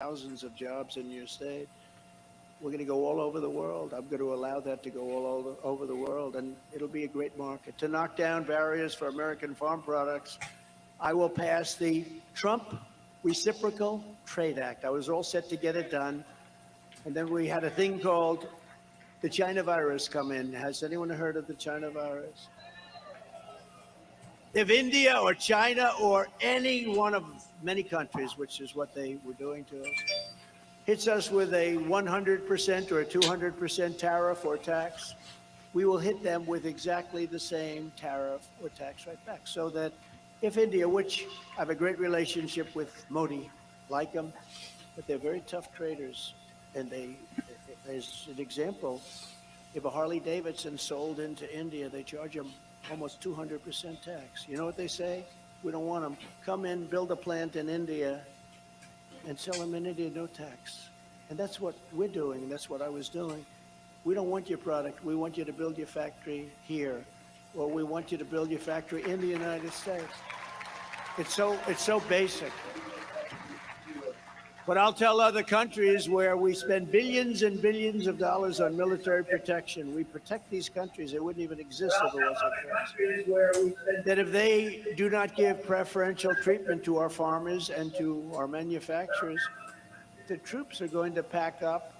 thousands of jobs in your state. We're going to go all over the world. I'm going to allow that to go over the world, and it'll be a great market. To knock down barriers for American farm products, I will pass the Trump Reciprocal Trade Act. I was all set to get it done, and then we had a thing called the China virus come in. Has anyone heard of the China virus? If India or China or any one of many countries, which is what they were doing to us, hits us with a 100% or a 200% tariff or tax, we will hit them with exactly the same tariff or tax right back. So that if India, which I have a great relationship with Modi, like them, but they're very tough traders. And as an example, if a Harley Davidson sold into India, they charge them almost 200% tax. You know what they say? We don't want them. Come in, build a plant in India, and sell them in India, no tax. And that's what we're doing, and that's what I was doing. We don't want your product. We want you to build your factory here, or we want you to build your factory in the United States. It's so basic. But I'll tell other countries where we spend billions and billions of dollars on military protection. We protect these countries. They wouldn't even exist if it wasn't for us. That if they do not give preferential treatment to our farmers and to our manufacturers, the troops are going to pack up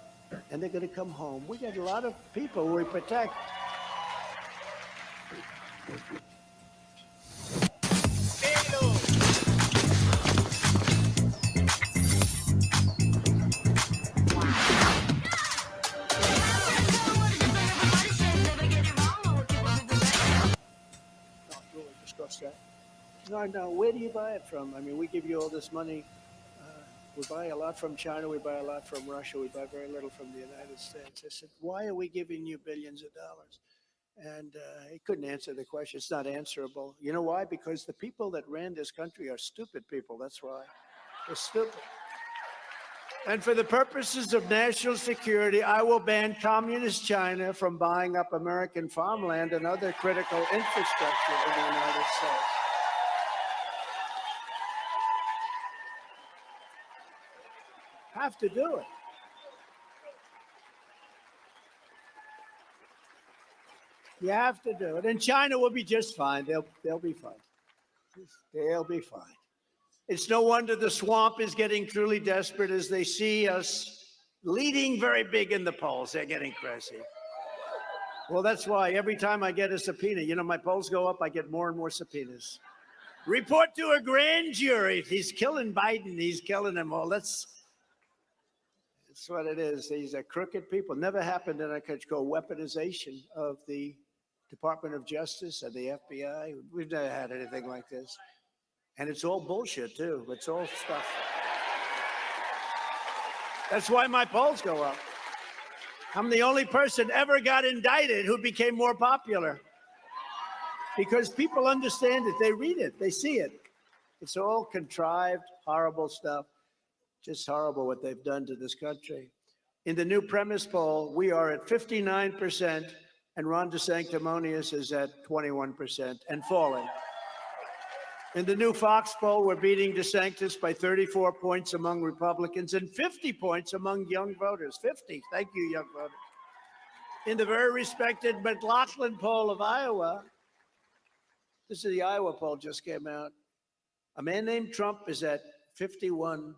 and they're going to come home. We got a lot of people we protect. No, where do you buy it from? I mean, we give you all this money. We buy a lot from China. We buy a lot from Russia. We buy very little from the United States. I said, why are we giving you billions of dollars? And he couldn't answer the question. It's not answerable. You know why? Because the people that ran this country are stupid people. That's why. They're stupid. And for the purposes of national security, I will ban communist China from buying up American farmland and other critical infrastructure in the United States. Have to do it. You have to do it. And China will be just fine. They'll be fine. They'll be fine. It's no wonder the swamp is getting truly desperate as they see us leading very big in the polls. They're getting crazy. Well, that's why every time I get a subpoena, you know, my polls go up, I get more and more subpoenas. Report to a grand jury. He's killing Biden. He's killing them all. That's what it is. These are crooked people. Never happened in our country. Called weaponization of the Department of Justice and the FBI. We've never had anything like this. And it's all bullshit, too. It's all stuff. That's why my polls go up. I'm the only person ever got indicted who became more popular. Because people understand it. They read it. They see it. It's all contrived, horrible stuff. Just horrible what they've done to this country. In the new premise poll, we are at 59%, and Ron DeSanctimonious is at 21% and falling. In the new Fox poll, we're beating DeSantis by 34 points among Republicans and 50 points among young voters. 50. Thank you, young voters. In the very respected McLaughlin poll of Iowa, this is the Iowa poll just came out. A man named Trump is at 51%,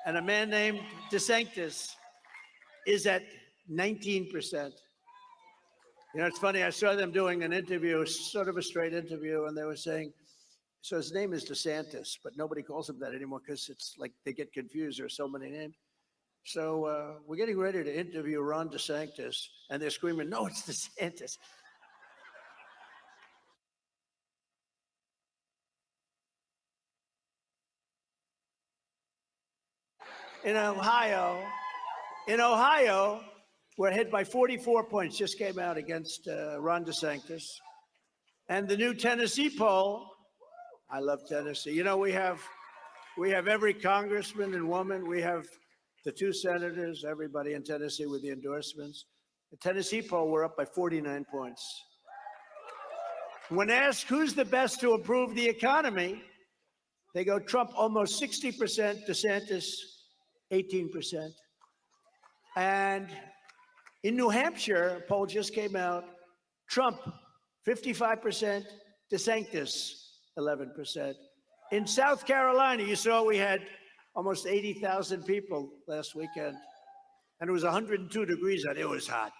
and a man named DeSantis is at 19%. You know, it's funny, I saw them doing an interview, sort of a straight interview, and they were saying, so his name is DeSantis, but nobody calls him that anymore because it's like they get confused. There are so many names. So we're getting ready to interview Ron DeSantis, and they're screaming, no, it's DeSantis. In Ohio, we're ahead by 44 points, just came out against Ron DeSantis. And the new Tennessee poll, I love Tennessee. You know, we have every congressman and woman. We have the 2 senators, everybody in Tennessee with the endorsements. The Tennessee poll, we're up by 49 points. When asked who's the best to improve the economy, they go Trump almost 60%, DeSantis 18%. And in New Hampshire, a poll just came out, Trump, 55%, DeSantis, 11%. In South Carolina, you saw we had almost 80,000 people last weekend, and it was 102 degrees out. It was hot.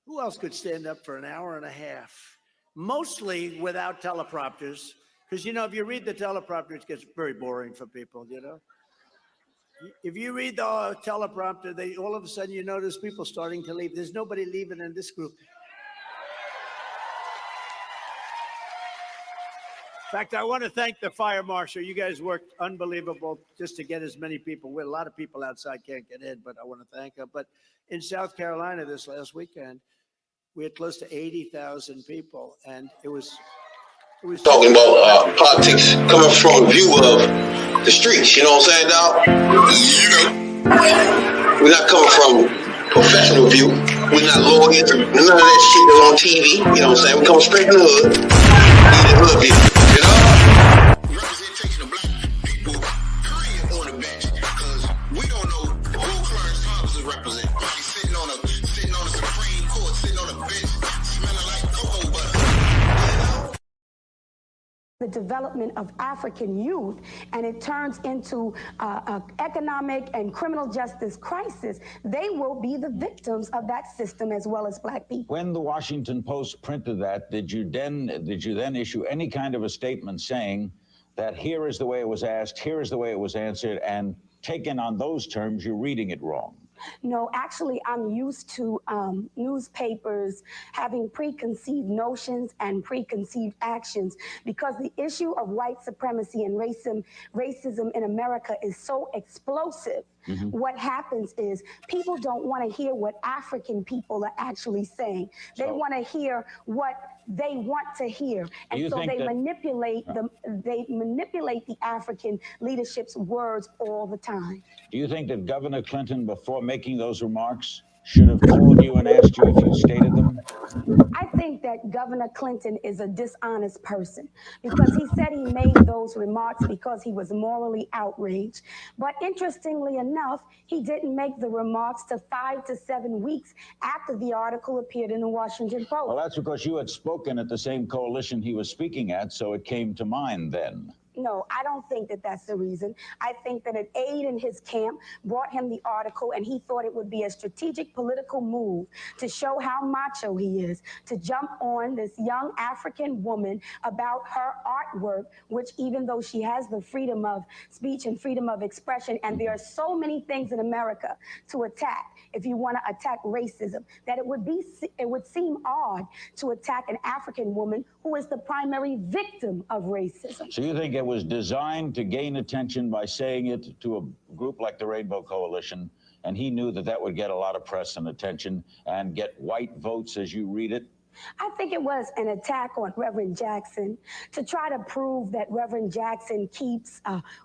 Who else could stand up for an hour and a half? Mostly without teleprompters, because, if you read the teleprompter, it gets very boring for people, If you read the teleprompter, all of a sudden you notice people starting to leave. There's nobody leaving in this group. In fact, I want to thank the fire marshal. You guys worked unbelievable just to get as many people. A lot of people outside can't get in, but I want to thank them. But in South Carolina this last weekend, we had close to 80,000 people, and it was talking about politics coming from a view of the streets. You know what I'm saying, dog? We're not coming from professional view. We're not lawyers. None of that shit is on TV. You know what I'm saying? We come straight from the hood. The hood view. You know? Representation of black people, period, on the bench. Because we don't know who Clarence Thomas is representing. He's sitting on a Supreme Court, sitting on a bench, smelling like cocoa butter. The development of African youth, and it turns into an economic and criminal justice crisis, they will be the victims of that system as well as black people. When the Washington Post printed that, did you then issue any kind of a statement saying that here is the way it was asked, here is the way it was answered, and taken on those terms, you're reading it wrong? No, actually, I'm used to newspapers having preconceived notions and preconceived actions, because the issue of white supremacy and racism in America is so explosive. Mm-hmm. What happens is people don't want to hear what African people are actually saying. They want to hear what they want to hear, and so they manipulate the African leadership's words all the time. Do you think that Governor Clinton, before making those remarks, should have called you and asked you if you stated them? I think that Governor Clinton is a dishonest person, because he said he made those remarks because he was morally outraged. But interestingly enough, he didn't make the remarks to 5 to 7 weeks after the article appeared in the Washington Post. Well, that's because you had spoken at the same coalition he was speaking at, so it came to mind then. No, I don't think that that's the reason. I think that an aide in his camp brought him the article, and he thought it would be a strategic political move to show how macho he is, to jump on this young African woman about her artwork, which, even though she has the freedom of speech and freedom of expression, and there are so many things in America to attack, if you want to attack racism, that it would seem odd to attack an African woman who is the primary victim of racism. So you think it was designed to gain attention by saying it to a group like the Rainbow Coalition, and he knew that that would get a lot of press and attention and get white votes, as you read it? I think it was an attack on Reverend Jackson to try to prove that Reverend Jackson keeps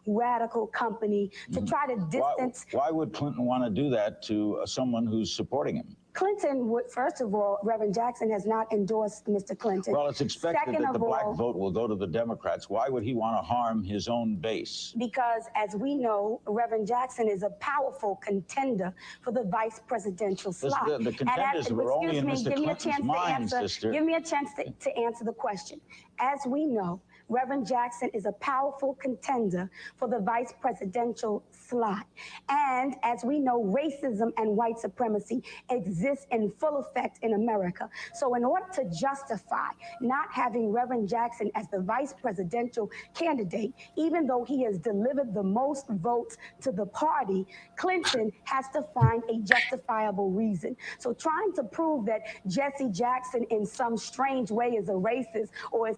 radical company, to try to distance. Why would Clinton want to do that to someone who's supporting him? Clinton would, first of all, Reverend Jackson has not endorsed Mr. Clinton. Well, it's expected that the black vote will go to the Democrats. Why would he want to harm his own base? Because, as we know, Reverend Jackson is a powerful contender for the vice presidential slot. The contenders were only in Mr. Clinton's mind, sister. Give me a chance to answer the question. As we know, Reverend Jackson is a powerful contender for the vice presidential slot. And as we know, racism and white supremacy exist in full effect in America. So in order to justify not having Reverend Jackson as the vice presidential candidate, even though he has delivered the most votes to the party, Clinton has to find a justifiable reason. So trying to prove that Jesse Jackson in some strange way is a racist or is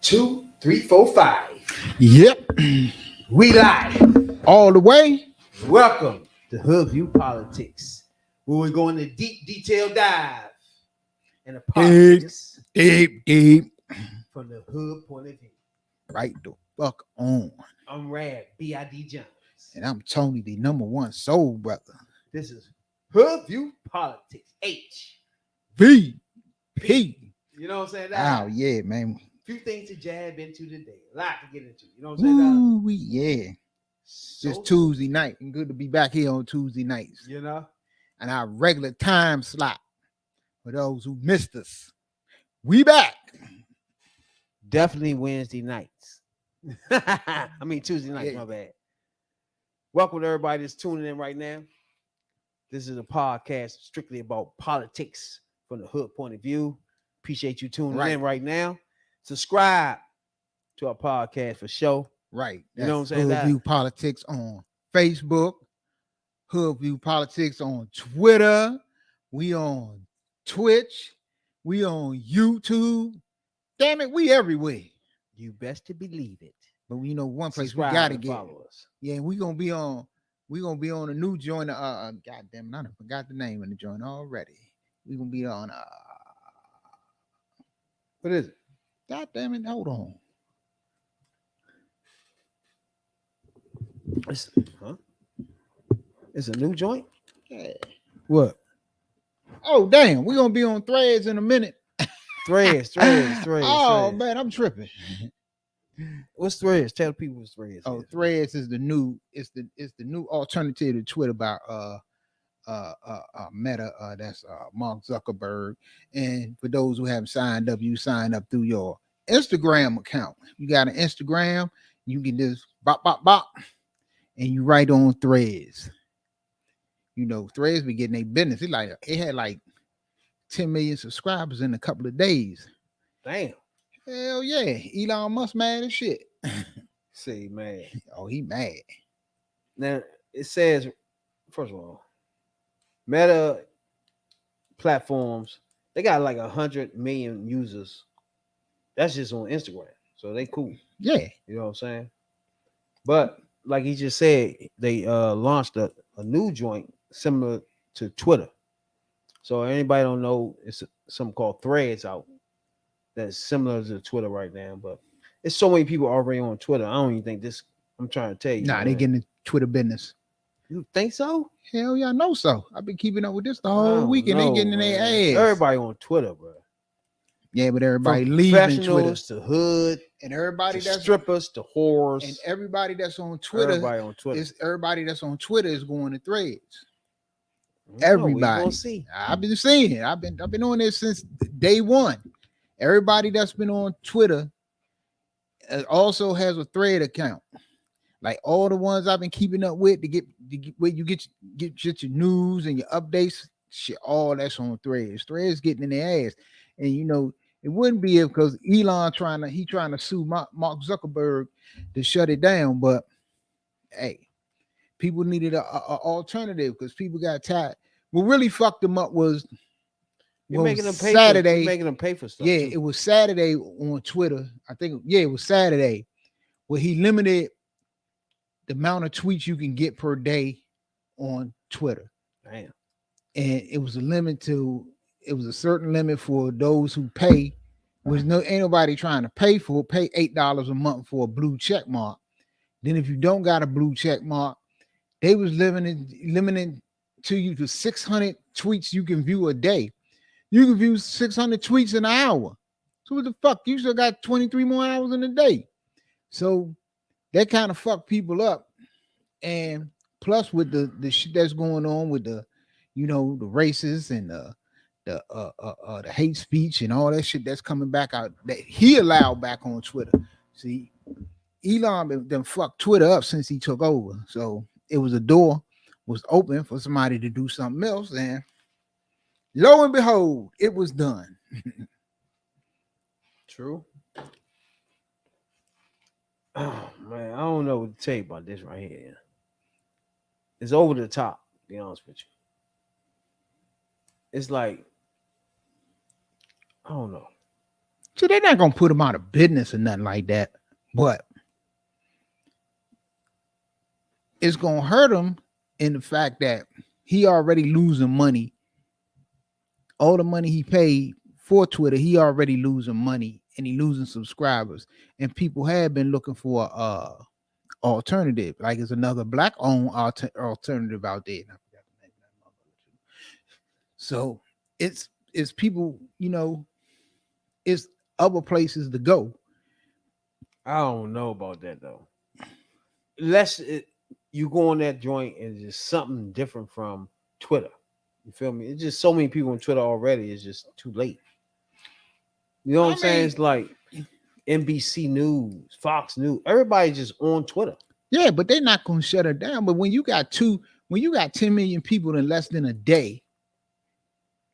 2, 3, 4, 5. Yep. We live All the way. Welcome to Hoodview Politics, where we're going to deep detail dive in the politics Deep. from the hood point of view. Right the fuck on. I'm Rad, B.I.D. Jones. And I'm Tony, the #1 soul brother. This is Hoodview Politics. VP. You know what I'm saying? Oh, yeah, man. Few things to jab into today. A lot to get into. You know what I'm saying? Ooh, yeah. So It's Tuesday night, and good to be back here on Tuesday nights. You know? And our regular time slot for those who missed us. We back. Definitely Wednesday nights. I mean Tuesday nights, Yeah. my bad. Welcome to everybody that's tuning in right now. This is a podcast strictly about politics from the hood point of view. Appreciate you tuning in right now. Subscribe to our podcast for sure. Right. You know what I'm saying? Hoodview Politics on Facebook. Hoodview Politics on Twitter. We on Twitch. We on YouTube. Damn it, we everywhere. You best to believe it. But you know, one place Subscribe we gotta and get. follow us. Yeah, we're gonna be on a new joint. God damn it, I forgot the name of the joint already. We're gonna be on What is it? God damn it, hold on. It's a new joint? Yeah. What? Oh damn, we're gonna be on Threads in a minute. Threads. Oh man, I'm tripping. What's Threads? Tell the people what's Threads. Oh, Threads is the new, it's the new alternative to Twitter by Meta. That's Mark Zuckerberg. And for those who haven't signed up, you sign up through your Instagram account. You got an Instagram, you can just bop, and you write on Threads. You know, Threads be getting their business. It had like 10 million subscribers in a couple of days. Damn. Hell yeah. Elon Musk mad as shit. See, man. Oh, he mad. Now it says, first of all, Meta platforms, they got like 100 million users. That's just on Instagram. So they cool. Yeah. You know what I'm saying? But like he just said, they launched a new joint similar to Twitter. So anybody don't know, it's something called Threads out that's similar to Twitter right now. But it's so many people already on Twitter. I don't even think this. I'm trying to tell you. Nah, they getting the Twitter business. You think so? Hell yeah, I know so. I've been keeping up with this the whole week, and they getting in their ass. Everybody on Twitter, bro. Yeah, but everybody From leaving Twitter. professionals to hood, And everybody to that's strippers to whores, and everybody that's on Twitter. Everybody that's on Twitter is going to Threads. Everybody. We'll see. I've been seeing it. I've been on this since day one. Everybody that's been on Twitter also has a Thread account. Like all the ones I've been keeping up with to get where you get your news and your updates, shit, all that's on Threads. Threads getting in their ass. And you know, it wouldn't be it because Elon trying to sue Mark Zuckerberg to shut it down. But hey, people needed a alternative because people got tired. What really fucked them up was making them pay Saturday. You're making them pay for stuff. Yeah, too. it was Saturday on Twitter. I think it was Saturday where he limited the amount of tweets you can get per day on Twitter. Damn. And it was a certain limit for those who pay. Ain't nobody trying to pay $8 a month for a blue check mark. Then if you don't got a blue check mark, they was limiting to you to 600 tweets you can view a day. You can view 600 tweets in an hour. So what the fuck? You still got 23 more hours in a day. So that kind of fucked people up. And plus with the shit that's going on with the races and the hate speech and all that shit that's coming back out that he allowed back on Twitter. See, Elon done fucked Twitter up since he took over. So it was open for somebody to do something else. And lo and behold, it was done. True. Oh man, I don't know what to tell you about this right here. It's over the top, to be honest with you. It's like, I don't know. So they're not gonna put him out of business or nothing like that, but it's gonna hurt him in the fact that he already losing money. All the money he paid for Twitter, he already losing money and he losing subscribers. And people have been looking for alternative, like it's another black-owned alternative out there. So it's people, it's other places to go. I don't know about that though. Unless you go on that joint and it's just something different from Twitter. You feel me? It's just so many people on Twitter already. It's just too late. You know what I'm saying? It's like NBC News, Fox News. Everybody's just on Twitter. Yeah, but they're not gonna shut it down. But when you got 10 million people in less than a day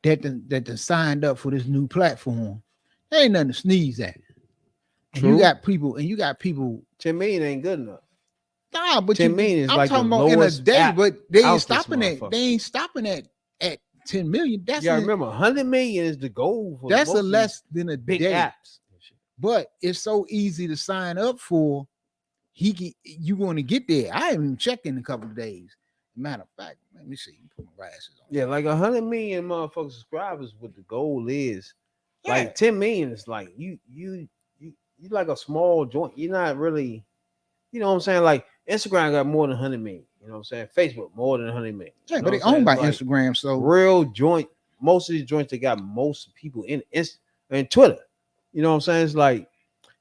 that signed up for this new platform, there ain't nothing to sneeze at. And you got people. 10 million ain't good enough. Nah, but 10 million is I'm like talking the about in a lowest day, app but they out ain't this stopping at motherfucker. they ain't stopping at 10 million. That's Yeah, remember 100 million is the goal for that's most a of these less than a big day. apps. But it's so easy to sign up for. You want to get there. I haven't even checked in a couple of days. Matter of fact, let me see. Put my glasses on. Yeah, like 100 million motherfucking subscribers. What the goal is, Yeah. like 10 million is like you like a small joint. You're not really, you know what I'm saying? Like Instagram got more than 100 million. You know what I'm saying? Facebook more than 100 million. Yeah, You know but they what I'm owned by saying? Like, Instagram, so real joint. Most of these joints they got most people in and Twitter. You know what I'm saying? It's like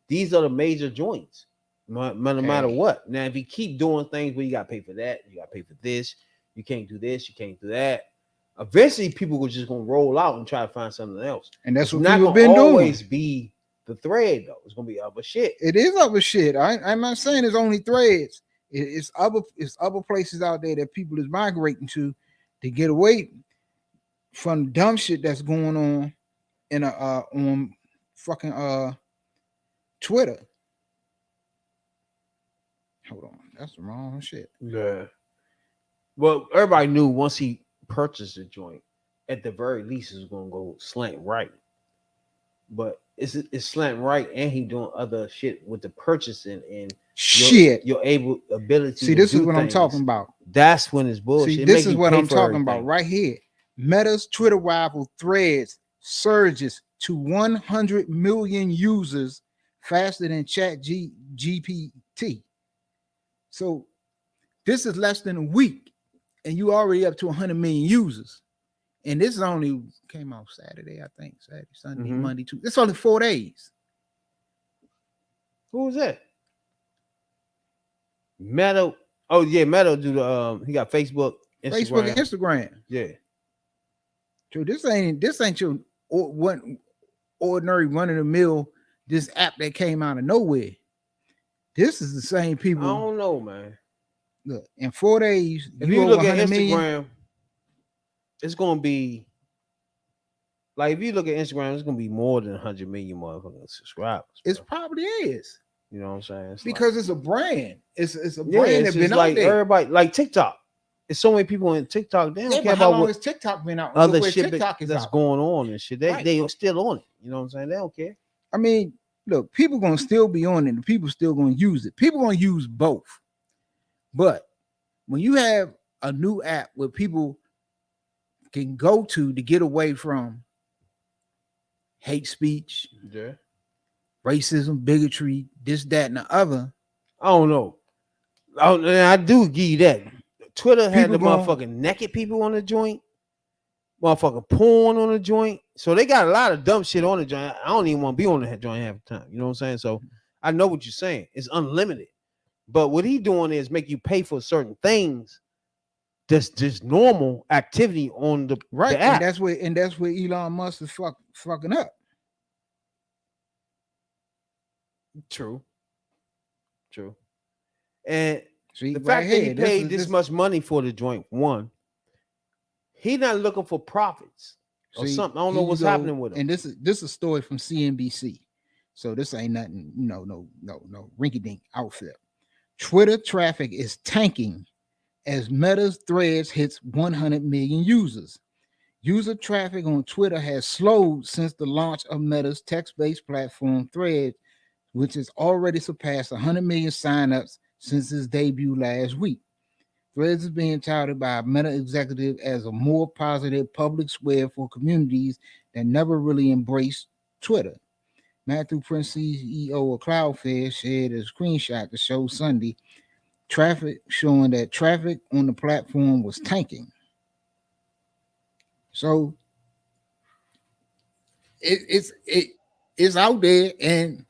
these are the major joints. No matter what. Now, if you keep doing things where you got to pay for that, you got to pay for this, you can't do this, you can't do that. Eventually, people are just gonna roll out and try to find something else. and that's It's what not people gonna been doing. always be the thread though. It's gonna be other shit. It is other shit. I'm not saying it's only threads. It's other places out there that people is migrating to get away from dumb shit that's going on in on fucking Twitter. Hold on, that's the wrong shit. Yeah. Well, everybody knew once he purchased the joint, at the very least, it's gonna go slant right. But it's slant right, and he doing other shit with the purchasing and Shit. your ability. See, to this do is what I'm things. talking about. That's when it's bullshit. See, It this make is you what pay I'm for talking everything. about right here. Meta's Twitter rival Threads surges to 100 million users faster than GPT. So this is less than a week, and you already up to 100 million users. And this is only came out Saturday, I think. Saturday, Sunday, Monday, Tuesday. It's only 4 days. Who was that? Meta. Oh yeah, Meta do the he got Facebook, Instagram. Facebook and Instagram. Yeah. So this ain't your ordinary run of the mill. This app that came out of nowhere. This is the same people. I don't know, man. Look, in 4 days, If you look at 100 Instagram, million. it's gonna be like if you look at Instagram, it's gonna be more than 100 million motherfucking subscribers. It probably is. You know what I'm saying? It's because like, it's a brand. It's a yeah, brand it's that's been just like out there. everybody, like TikTok. There's so many people in TikTok. They don't Yeah, care but how about long what has TikTok been out? other Look where shit TikTok is that's out. going on and shit. They Right. they are still on it. You know what I'm saying? They don't care. I mean, look, people gonna still be on it, and people still gonna use it. People gonna use both. But when you have a new app where people can go to get away from hate speech, Yeah. racism, bigotry, this, that, and the other. I don't know. I do give you that. Twitter had People the going- motherfucking naked people on the joint, motherfucking porn on the joint. So they got a lot of dumb shit on the joint. I don't even want to be on the joint half the time. You know what I'm saying? So I know what you're saying. It's unlimited. But what he doing is make you pay for certain things. Just normal activity on the Right, the app. and that's where Elon Musk is fucking up. True. And See, the right fact that he here, paid this much money for the joint, one, he not looking for profits or something. I don't know what's happening with him. And this is a story from CNBC. So this ain't nothing, no rinky-dink outfit. Twitter traffic is tanking as Meta's Threads hits 100 million users. User traffic on Twitter has slowed since the launch of Meta's text-based platform Threads, which has already surpassed 100 million signups since its debut last week. Threads is being touted by a Meta executive as a more positive public square for communities that never really embraced Twitter. Matthew Prince, CEO of Cloudflare, shared a screenshot to show Sunday traffic showing that traffic on the platform was tanking. So it's out there, and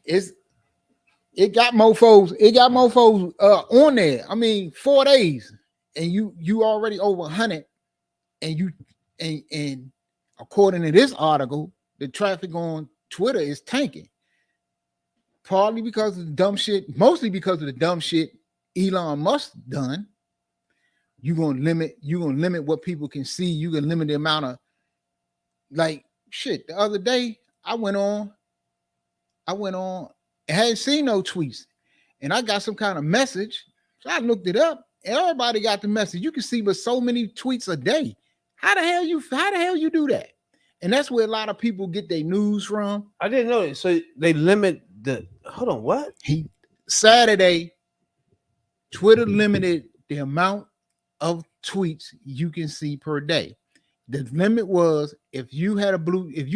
it got mofos. It got mofos on there. I mean, 4 days, and you already over 100, and according to this article, the traffic on Twitter is tanking. Partly because of the dumb shit, mostly because of the dumb shit Elon Musk done. You're gonna limit what people can see. You can limit the amount of, like, shit. The other day I went on, and hadn't seen no tweets, and I got some kind of message. So I looked it up, and everybody got the message. You can see but so many tweets a day. How the hell you do that? And that's where a lot of people get their news from. I didn't know it. So they limit the. Hold on, what? Saturday, Twitter limited the amount of tweets you can see per day. The limit was if you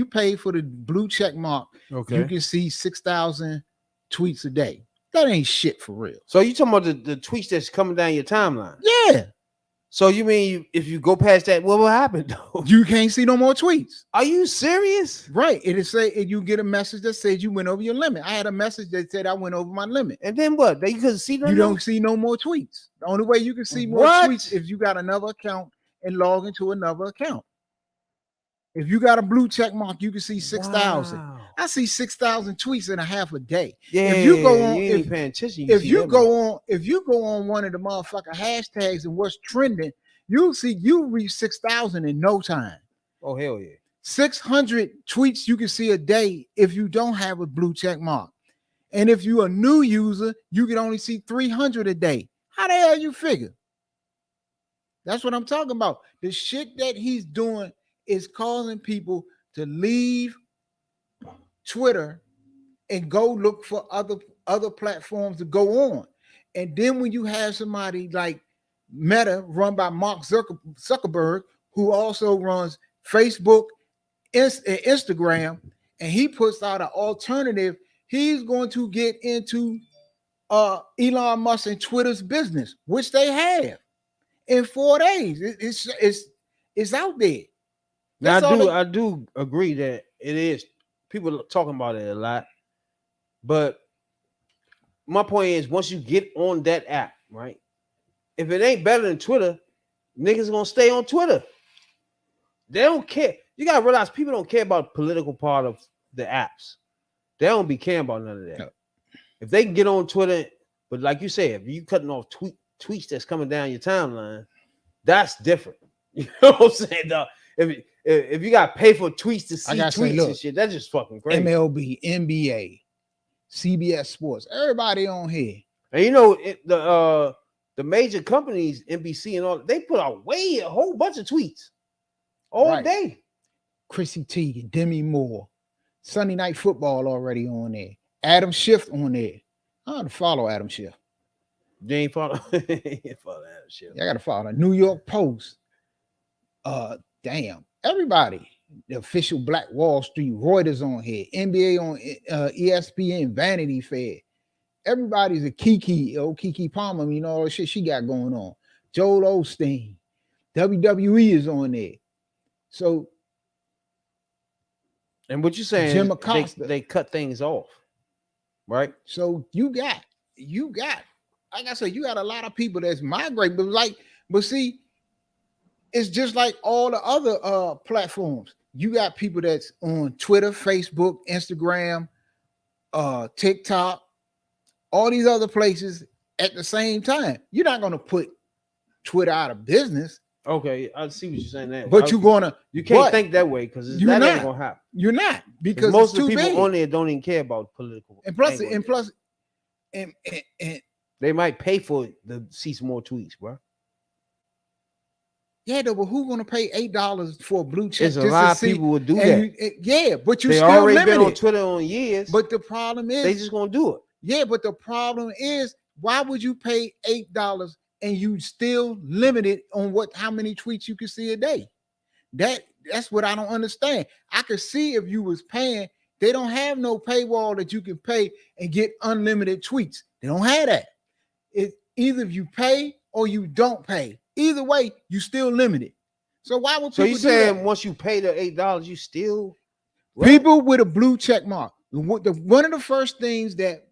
paid for the blue check mark, Okay. you can see 6,000 tweets a day. That ain't shit for real. So you talking about the tweets that's coming down your timeline? Yeah. So you mean if you go past that, what will happen though? You can't see no more tweets. Are you serious? Right. It'll say you get a message that says you went over your limit. I had a message that said I went over my limit. And then what? You couldn't see them? You don't see no more tweets. The only way you can see more tweets if you got another account and log into another account. If you got a blue check mark, you can see 6,000. Wow. I see 6,000 tweets in a half a day. Yeah, if you go on, you ain't paying attention. if you go on one of the motherfucking hashtags and what's trending, you reach 6,000 in no time. Oh hell yeah! 600 tweets you can see a day if you don't have a blue check mark, and if you're a new user, you can only see 300 a day. How the hell you figure? That's what I'm talking about. The shit that he's doing is causing people to leave Twitter and go look for other platforms to go on. And then when you have somebody like Meta, run by Mark Zuckerberg, who also runs Facebook, Instagram, and he puts out an alternative, he's going to get into Elon Musk and Twitter's business, which they have in 4 days. It's out there. Now I do agree that it is. People are talking about it a lot, but my point is, once you get on that app, right? If it ain't better than Twitter, niggas gonna stay on Twitter. They don't care. You gotta realize people don't care about the political part of the apps. They don't be caring about none of that. No. If they can get on Twitter, but like you said, if you cutting off tweets that's coming down your timeline, that's different. You know what I'm saying, dog? If you got to pay for tweets to see tweets and shit, that's just fucking crazy. MLB, NBA, CBS Sports, everybody on here. And you know the major companies, NBC and all, they put out a whole bunch of tweets all day. Chrissy Teigen, Demi Moore, Sunday Night Football already on there. Adam Schiff on there. I got to follow Adam Schiff. You ain't follow Adam Schiff. I got to follow the New York Post. Damn. Everybody, the official Black Wall Street, Reuters on here, NBA on ESPN, Vanity Fair. Everybody's a Kiki Palmer, you know, all the shit she got going on. Joel Osteen, WWE is on there. So, and what you saying? Jim Acosta, they cut things off, right? So you got, like I said, you got a lot of people that's migrating, but see. It's just like all the other platforms. You got people that's on Twitter, Facebook, Instagram, TikTok, all these other places at the same time. You're not going to put Twitter out of business. Okay, I see what you're saying there. But you can't think that way because that ain't gonna happen. You're not, because most of the people big on there don't even care about political. And plus, they might pay for it to see some more tweets, bro. Yeah, though, but who's gonna pay $8 for a blue check? There's a lot of people would do that. But you they still already limited. Been on Twitter on years. But the problem is they just gonna do it. Yeah, but the problem is, why would you pay $8 and you still limited on how many tweets you can see a day? That's what I don't understand. I could see if you was paying. They don't have no paywall that you can pay and get unlimited tweets. They don't have that. It's either if you pay or you don't pay. Either way, you still limited. So why would people you saying once you pay the $8, you still People with a blue check mark. One of the first things that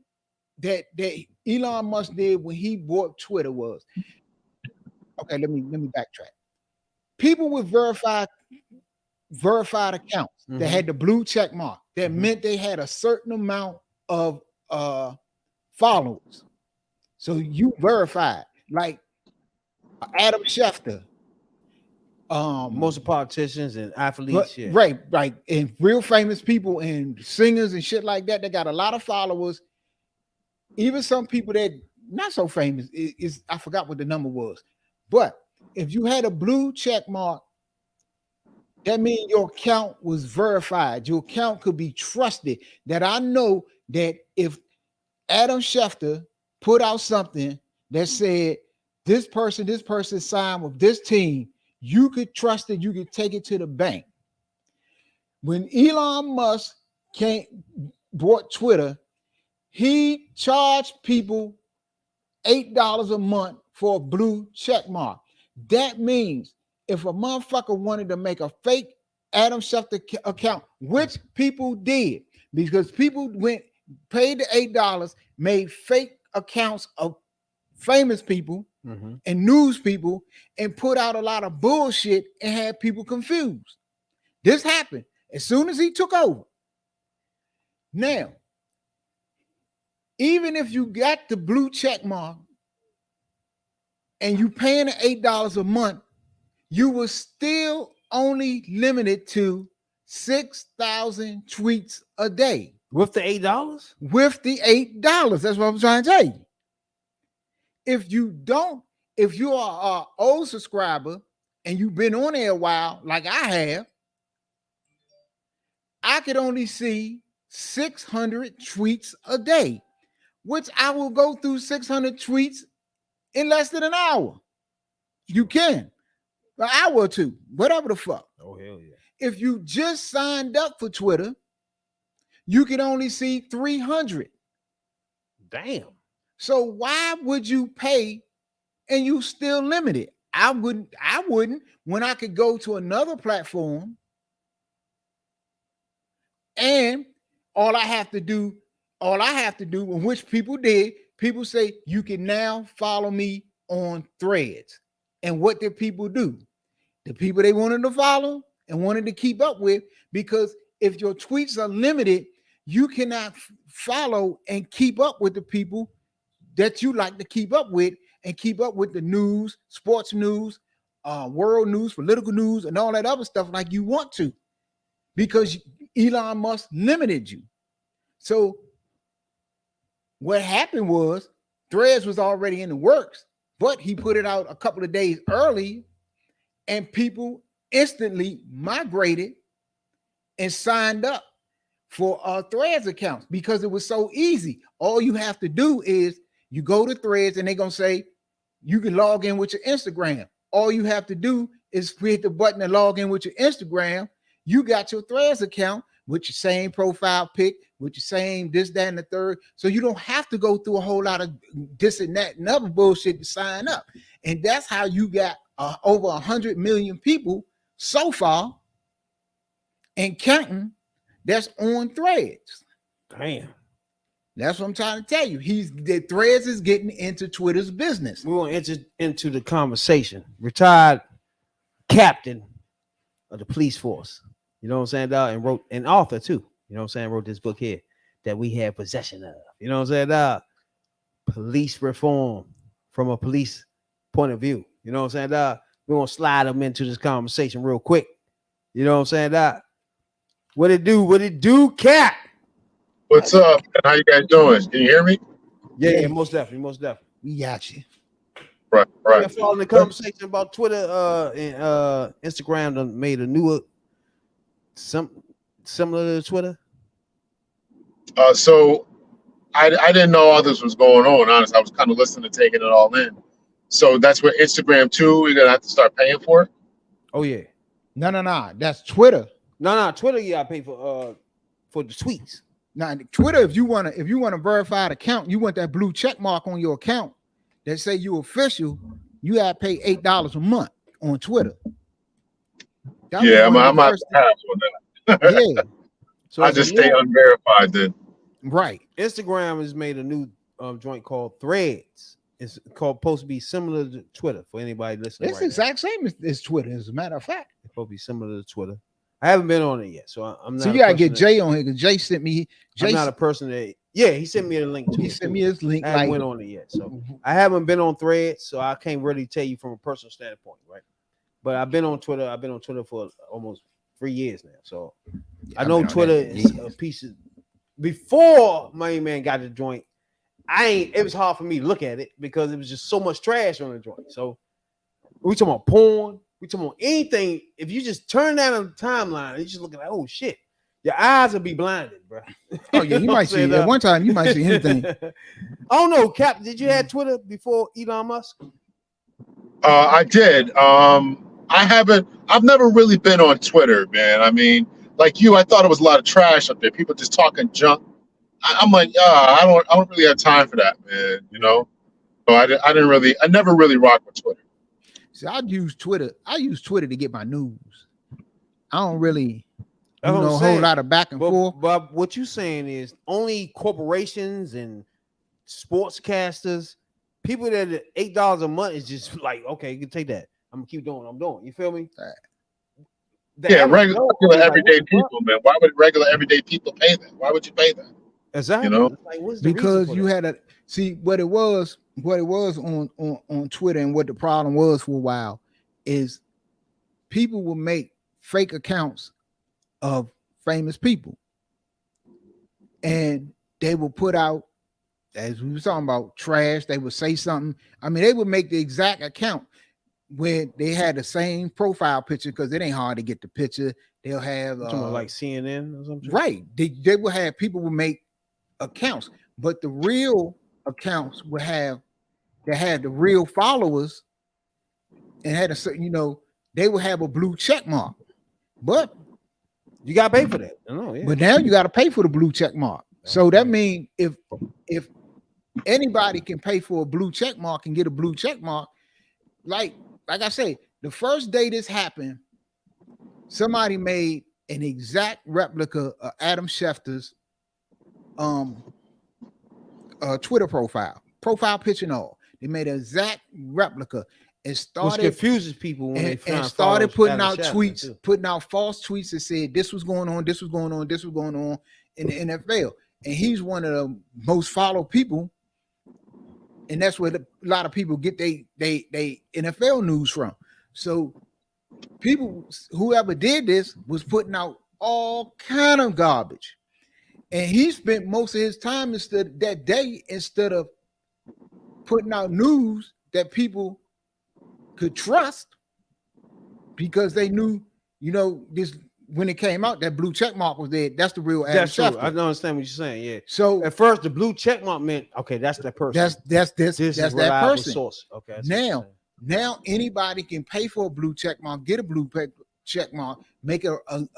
Elon Musk did when he bought Twitter was, okay, let me backtrack. People with verified accounts that had the blue check mark, that meant they had a certain amount of followers. So you verified, like Adam Schefter. Most of politicians and athletes, yeah. Right. And real famous people and singers and shit like that, they got a lot of followers. Even some people that not so famous, is I forgot what the number was. But if you had a blue check mark, that means your account was verified. Your account could be trusted. That I know that if Adam Schefter put out something that said this person signed with this team, you could trust it. You could take it to the bank. When Elon Musk bought Twitter, he charged people $8 a month for a blue check mark. That means if a motherfucker wanted to make a fake Adam Schefter account, which people did, because people paid the $8, made fake accounts of famous people and news people, and put out a lot of bullshit and had people confused. This happened as soon as he took over. Now, even if you got the blue check mark and you paying $8 a month, you were still only limited to 6,000 tweets a day. With the $8? With the $8. That's what I'm trying to tell you. If you are an old subscriber and you've been on there a while, like I have, I could only see 600 tweets a day, which I will go through 600 tweets in less than an hour. You can. An hour or two, whatever the fuck. Oh, hell yeah. If you just signed up for Twitter, you can only see 300. Damn. So why would you pay and you still limited? I wouldn't when I could go to another platform and all I have to do, which people did, people say you can now follow me on Threads. And what did people do? The people they wanted to follow and wanted to keep up with, because if your tweets are limited, you cannot follow and keep up with the people that you like to keep up with, and keep up with the news, sports news, world news, political news, and all that other stuff like you want to, because Elon Musk limited you. So what happened was Threads was already in the works, but he put it out a couple of days early, and people instantly migrated and signed up for Threads accounts because it was so easy. All you have to do is you go to Threads and they're going to say, you can log in with your Instagram. All you have to do is hit the button and log in with your Instagram. You got your Threads account with your same profile pic, with your same this, that, and the third. So you don't have to go through a whole lot of this and that and other bullshit to sign up. And that's how you got over 100 million people so far and counting that's on Threads. Damn. That's what I'm trying to tell you. The Threads is getting into Twitter's business. We want to enter into the conversation. Retired captain of the police force. You know what I'm saying, dog? And wrote an author too. You know what I'm saying? Wrote this book here that we have possession of. You know what I'm saying, dog? Police reform from a police point of view. You know what I'm saying, dog? We're gonna slide them into this conversation real quick. You know what I'm saying, dog? What it do? What it do, Cap? What's up? How you guys doing? Can you hear me? Yeah, most definitely. We got you. Right. We're following the conversation about Twitter and Instagram done made a newer similar to Twitter. So I didn't know all this was going on. Honestly, I was kind of listening, taking it all in. So that's what Instagram too. You're gonna have to start paying for it. Oh yeah. No. That's Twitter. No. Twitter, you gotta pay for the tweets. Now, Twitter, if you want a verified account, you want that blue check mark on your account that say you official, you gotta pay $8 a month on Twitter. Yeah, I'm out of have on that. Yeah. So I as a just stay new- unverified then. Right. Instagram has made a new joint called Threads. It's supposed to be similar to Twitter for anybody listening. It's right the now. exact same as Twitter, as a matter of fact. It's supposed to be similar to Twitter. I haven't been on it yet, so I'm not. So you gotta get Jay on here because Jay sent me. I'm not a person that. Yeah, he sent me a link to He it. sent too. me his link. I haven't Like, went on it yet, so I haven't been on Threads, so I can't really tell you from a personal standpoint, right? But I've been on Twitter. I've been on Twitter for almost 3 years now, so I know Twitter is a piece of. Before my man got the joint, it was hard for me to look at it because it was just so much trash on the joint. So we talking about porn, we talking about anything. If you just turn down on the timeline, you just looking like, oh shit, your eyes will be blinded, bro. oh yeah, you might see at one time. You might see anything. I don't know, Cap. Did you have Twitter before Elon Musk? I did. I've never really been on Twitter, man. I mean, like you, I thought it was a lot of trash up there. People just talking junk. I'm like, I don't really have time for that, man. You know. So I never really rocked with Twitter. See, I use Twitter to get my news. I don't really That's what I'm a whole saying. lot of back and forth. But what you're saying is only corporations and sportscasters, people that are $8 a month is just like, okay, you can take that. I'm gonna keep doing what I'm doing. You feel me? Regular everyday people, man. Why would regular everyday people pay that? Why would you pay that? Exactly. You know? Like, what's the Because reason for you that? had see what it was on Twitter, and what the problem was for a while is people will make fake accounts of famous people, and they will put out, as we were talking about, trash. They would say something. I mean, they would make the exact account where they had the same profile picture, because it ain't hard to get the picture. They'll have like CNN or something. right. They will have, people will make accounts, but the real accounts would have, they had the real followers and had a certain, they would have a blue check mark. But you gotta pay for that. I know, yeah. But now you got to pay for the blue check mark. So that means if anybody can pay for a blue check mark and get a blue check mark, like I say, the first day this happened, somebody made an exact replica of Adam Schefter's Twitter profile picture and all. They made an exact replica and started, which confuses people when they started putting out Adam tweets, Schefter, putting out false tweets that said this was going on, this was going on, this was going on in the NFL. And he's one of the most followed people, and that's where a lot of people get they NFL news from. So people, whoever did this, was putting out all kind of garbage, and he spent most of his time instead of putting out news that people could trust, because they knew, this, when it came out, that blue check mark was there. That's the real Adam That's true. Schefter. I don't understand what you're saying. Yeah. So at first, the blue check mark meant, okay, that's that person. That's that person. Source. Okay. Now anybody can pay for a blue check mark, get a blue check mark, make a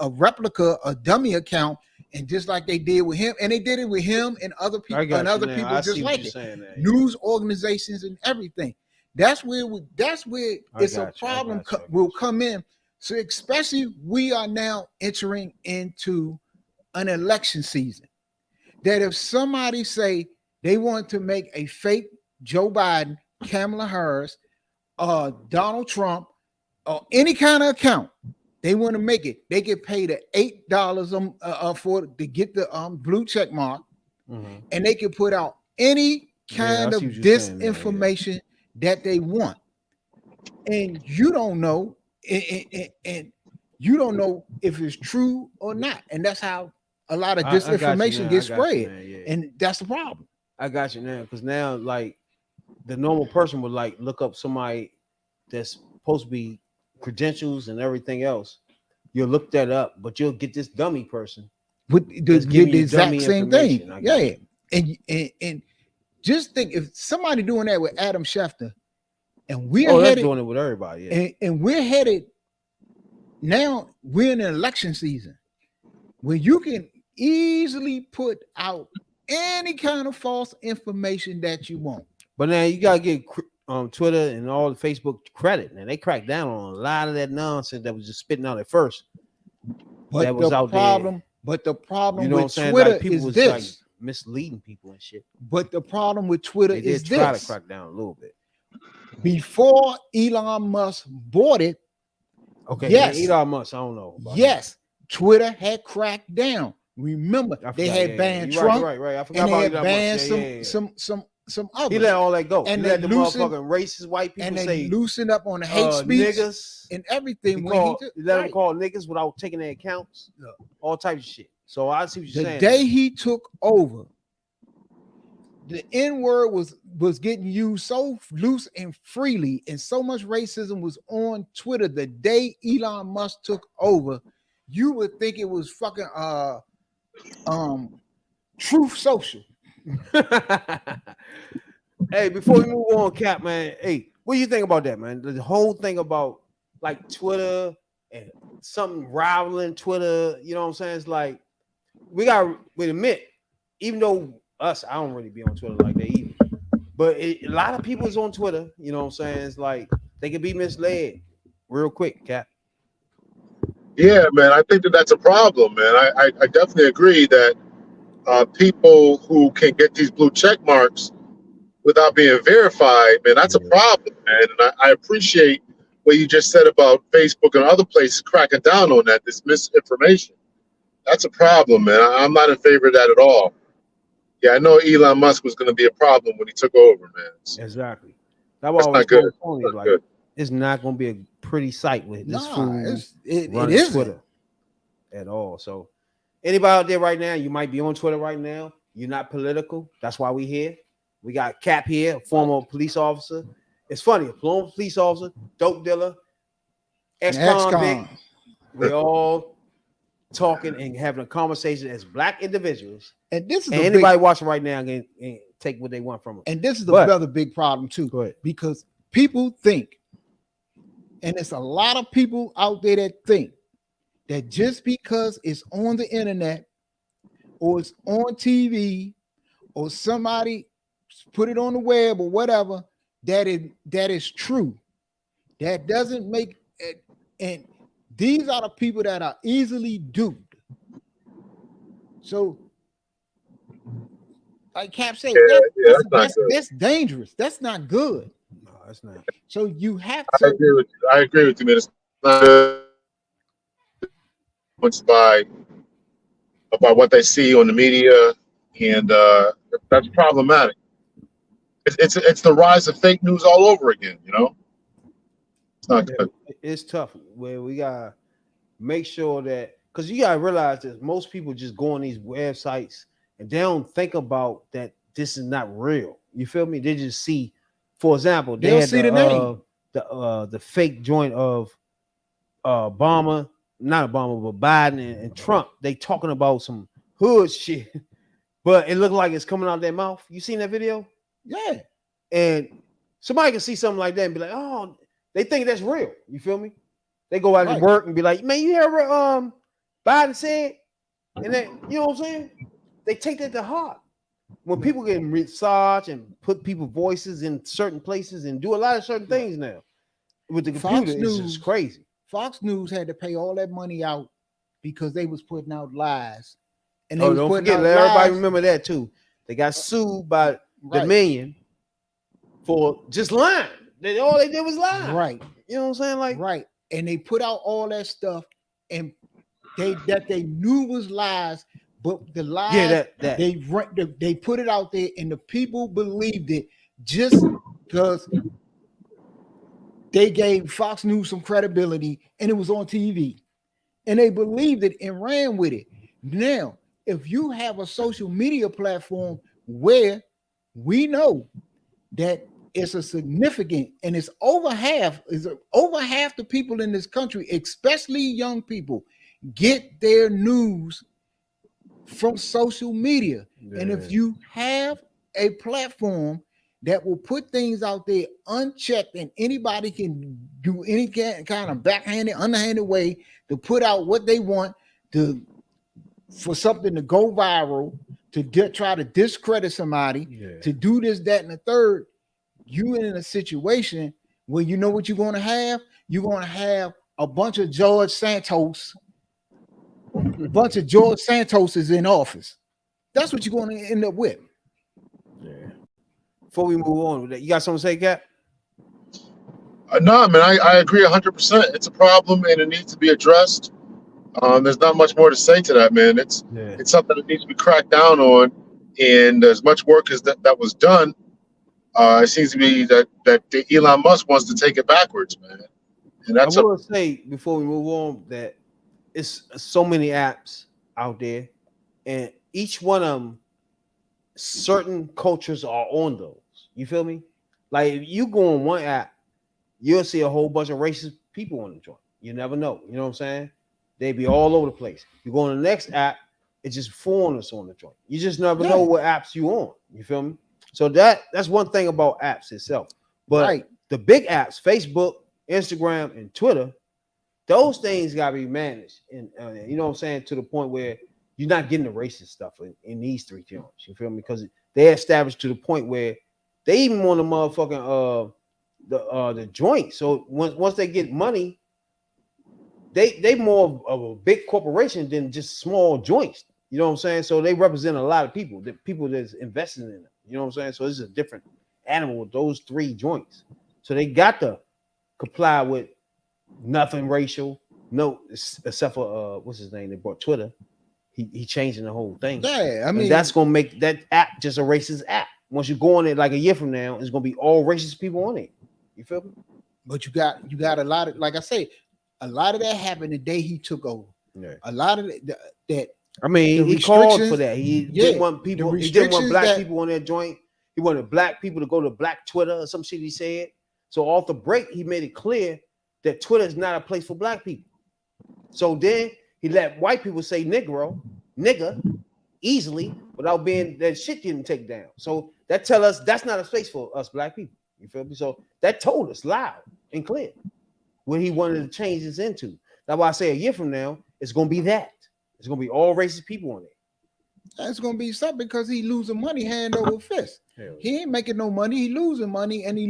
replica, a dummy account, and just like they did with him, and they did it with him and other people just like it. News organizations and everything. That's where it's a problem will come in. So especially, we are now entering into an election season, that if somebody say they want to make a fake Joe Biden, Kamala Harris, Donald Trump, or any kind of account, they want to make it, they get paid $8 for to get the blue check mark, and they can put out any kind of disinformation that they want, and you don't know, and you don't know if it's true or not, and that's how a lot of disinformation gets spread, and that's the problem. I got you now, because now, like, the normal person would like look up somebody that's supposed to be credentials and everything else. You'll look that up, but you'll get this dummy person with the exact same thing. Yeah, and just think, if somebody doing that with Adam Schefter, and we're headed, doing it with everybody, yeah. and we're headed now, we're in an election season where you can easily put out any kind of false information that you want. But now you gotta give Twitter and all the Facebook credit, and they cracked down on a lot of that nonsense that was just spitting out at first. But that was the out problem, But the problem You know what I'm with saying? Twitter Like people is was this. like misleading people and shit. But the problem with Twitter They is did try this. to crack down a little bit. Before Elon Musk bought it, Okay, yes, Elon Musk, I don't know. About yes, Twitter had cracked down. Remember, him. they had banned You're Trump, right. I forgot and they about had Elon banned Musk. some others. He let all that go. And he they let the loosened, motherfucking racist white people and they say loosened up on the hate speech niggas and everything. he let them call niggas without taking their accounts, all types of shit. So I see what you're saying. The day he took over, the N-word was getting used so loose and freely, and so much racism was on Twitter. The day Elon Musk took over, you would think it was fucking Truth Social. Hey, before we move on, Cap, man, hey, what do you think about that, man? The whole thing about like Twitter and something rivaling Twitter, you know what I'm saying? It's like we admit, even though I don't really be on Twitter like that either, but a lot of people is on Twitter, you know what I'm saying? It's like they can be misled real quick, Cap. Yeah, man, I think that's a problem, man. I definitely agree that people who can get these blue check marks without being verified, man, that's a problem, man. And I appreciate what you just said about Facebook and other places cracking down on that, this misinformation. That's a problem, man. I'm not in favor of that at all. Yeah, I know Elon Musk was going to be a problem when he took over, man. Exactly. That's why I was not good. Tony, That's like, good. it's not going to be a pretty sight with this fool it running isn't Twitter at all. So anybody out there right now, you might be on Twitter right now. You're not political. That's why we here. We got Cap here, a former police officer. It's funny, a former police officer, dope dealer, ex-convict. We're all talking and having a conversation as black individuals. And this is anybody watching right now can take what they want from it. And this is another big problem too, because people think, and it's a lot of people out there that think that just because it's on the internet or it's on TV or somebody put it on the web or whatever, that is true. That doesn't make it. And these are the people that are easily duped. So, like Cap said, that's dangerous. That's not good. No, that's not. So you have to. I agree with you, man. It's not good about what they see on the media, and that's problematic. It's the rise of fake news all over again. You know, it's not good. It's tough. Where we gotta make sure that, because you gotta realize that most people just go on these websites and they don't think about that this is not real. You feel me? They just see, for example, they had the fake joint of Obama, not Obama, but Biden and Trump. They talking about some hood shit, but it looked like it's coming out of their mouth. You seen that video? Yeah. And somebody can see something like that and be like, oh, they think that's real. You feel me? They go out to work and be like, man, you hear what Biden said? And then, you know what I'm saying? They take that to heart. When people get research and put people's voices in certain places and do a lot of certain things now with the computer, it's just crazy. Fox News had to pay all that money out because they was putting out lies. And they don't forget, let everybody remember that too. They got sued by Dominion for just lying. All they did was lie. Right. You know what I'm saying? Like, right. And they put out all that stuff and they knew was lies, but the lies they put it out there and the people believed it just because they gave Fox News some credibility and it was on TV. And they believed it and ran with it. Now, if you have a social media platform where we know that it's a significant, and it's over half the people in this country, especially young people, get their news from social media. Yeah. And if you have a platform that will put things out there unchecked and anybody can do any kind of backhanded, underhanded way to put out what they want for something to go viral, to try to discredit somebody, to do this, that, and the third, you in a situation where you know what you're going to have? You're going to have a bunch of George Santos a bunch of George Santos is in office. That's what you're going to end up with. Yeah. Before we move on with that, you got something to say, Cap? No, man, I agree 100%. It's a problem and it needs to be addressed. There's not much more to say to that, man. It's something that needs to be cracked down on. And as much work as that was done, it seems to be that Elon Musk wants to take it backwards, man. And that's I will say before we move on that it's so many apps out there, and each one of them, certain cultures are on those. You feel me? Like if you go on one app, you'll see a whole bunch of racist people on the joint. You never know. You know what I'm saying? They be all over the place. You go on the next app, it's just foreigners on the joint. You just never know what apps you on. You feel me? So that's one thing about apps itself. But the big apps, Facebook, Instagram, and Twitter, those things gotta be managed. And you know what I'm saying, to the point where you're not getting the racist stuff in these three joints. You feel me? Because they're established to the point where they even want the motherfucking the joint. So once they get money, they more of a big corporation than just small joints. You know what I'm saying? So they represent a lot of people, the people that's investing in them. You know what I'm saying? So this is a different animal with those three joints. So they got to comply with nothing racial, no, except for what's his name? They brought Twitter. He changing the whole thing. Yeah, I mean, and that's gonna make that app just a racist app. Once you go on it, like a year from now, it's gonna be all racist people on it. You feel me? But you got a lot of, like I say, a lot of that happened the day he took over. Yeah. A lot of that. I mean, he called for that. He didn't want people. He didn't want black people on that joint. He wanted black people to go to Black Twitter or some shit. He said so. Off the break, he made it clear that Twitter is not a place for black people. So then he let white people say nigga easily without being that shit didn't take down. So that tell us that's not a space for us black people. You feel me? So that told us loud and clear what he wanted to change this into. That's why I say a year from now, it's gonna be that. It's gonna be all racist people on it. That's gonna be something because he losing money hand over fist. He ain't making no money. He losing money and he's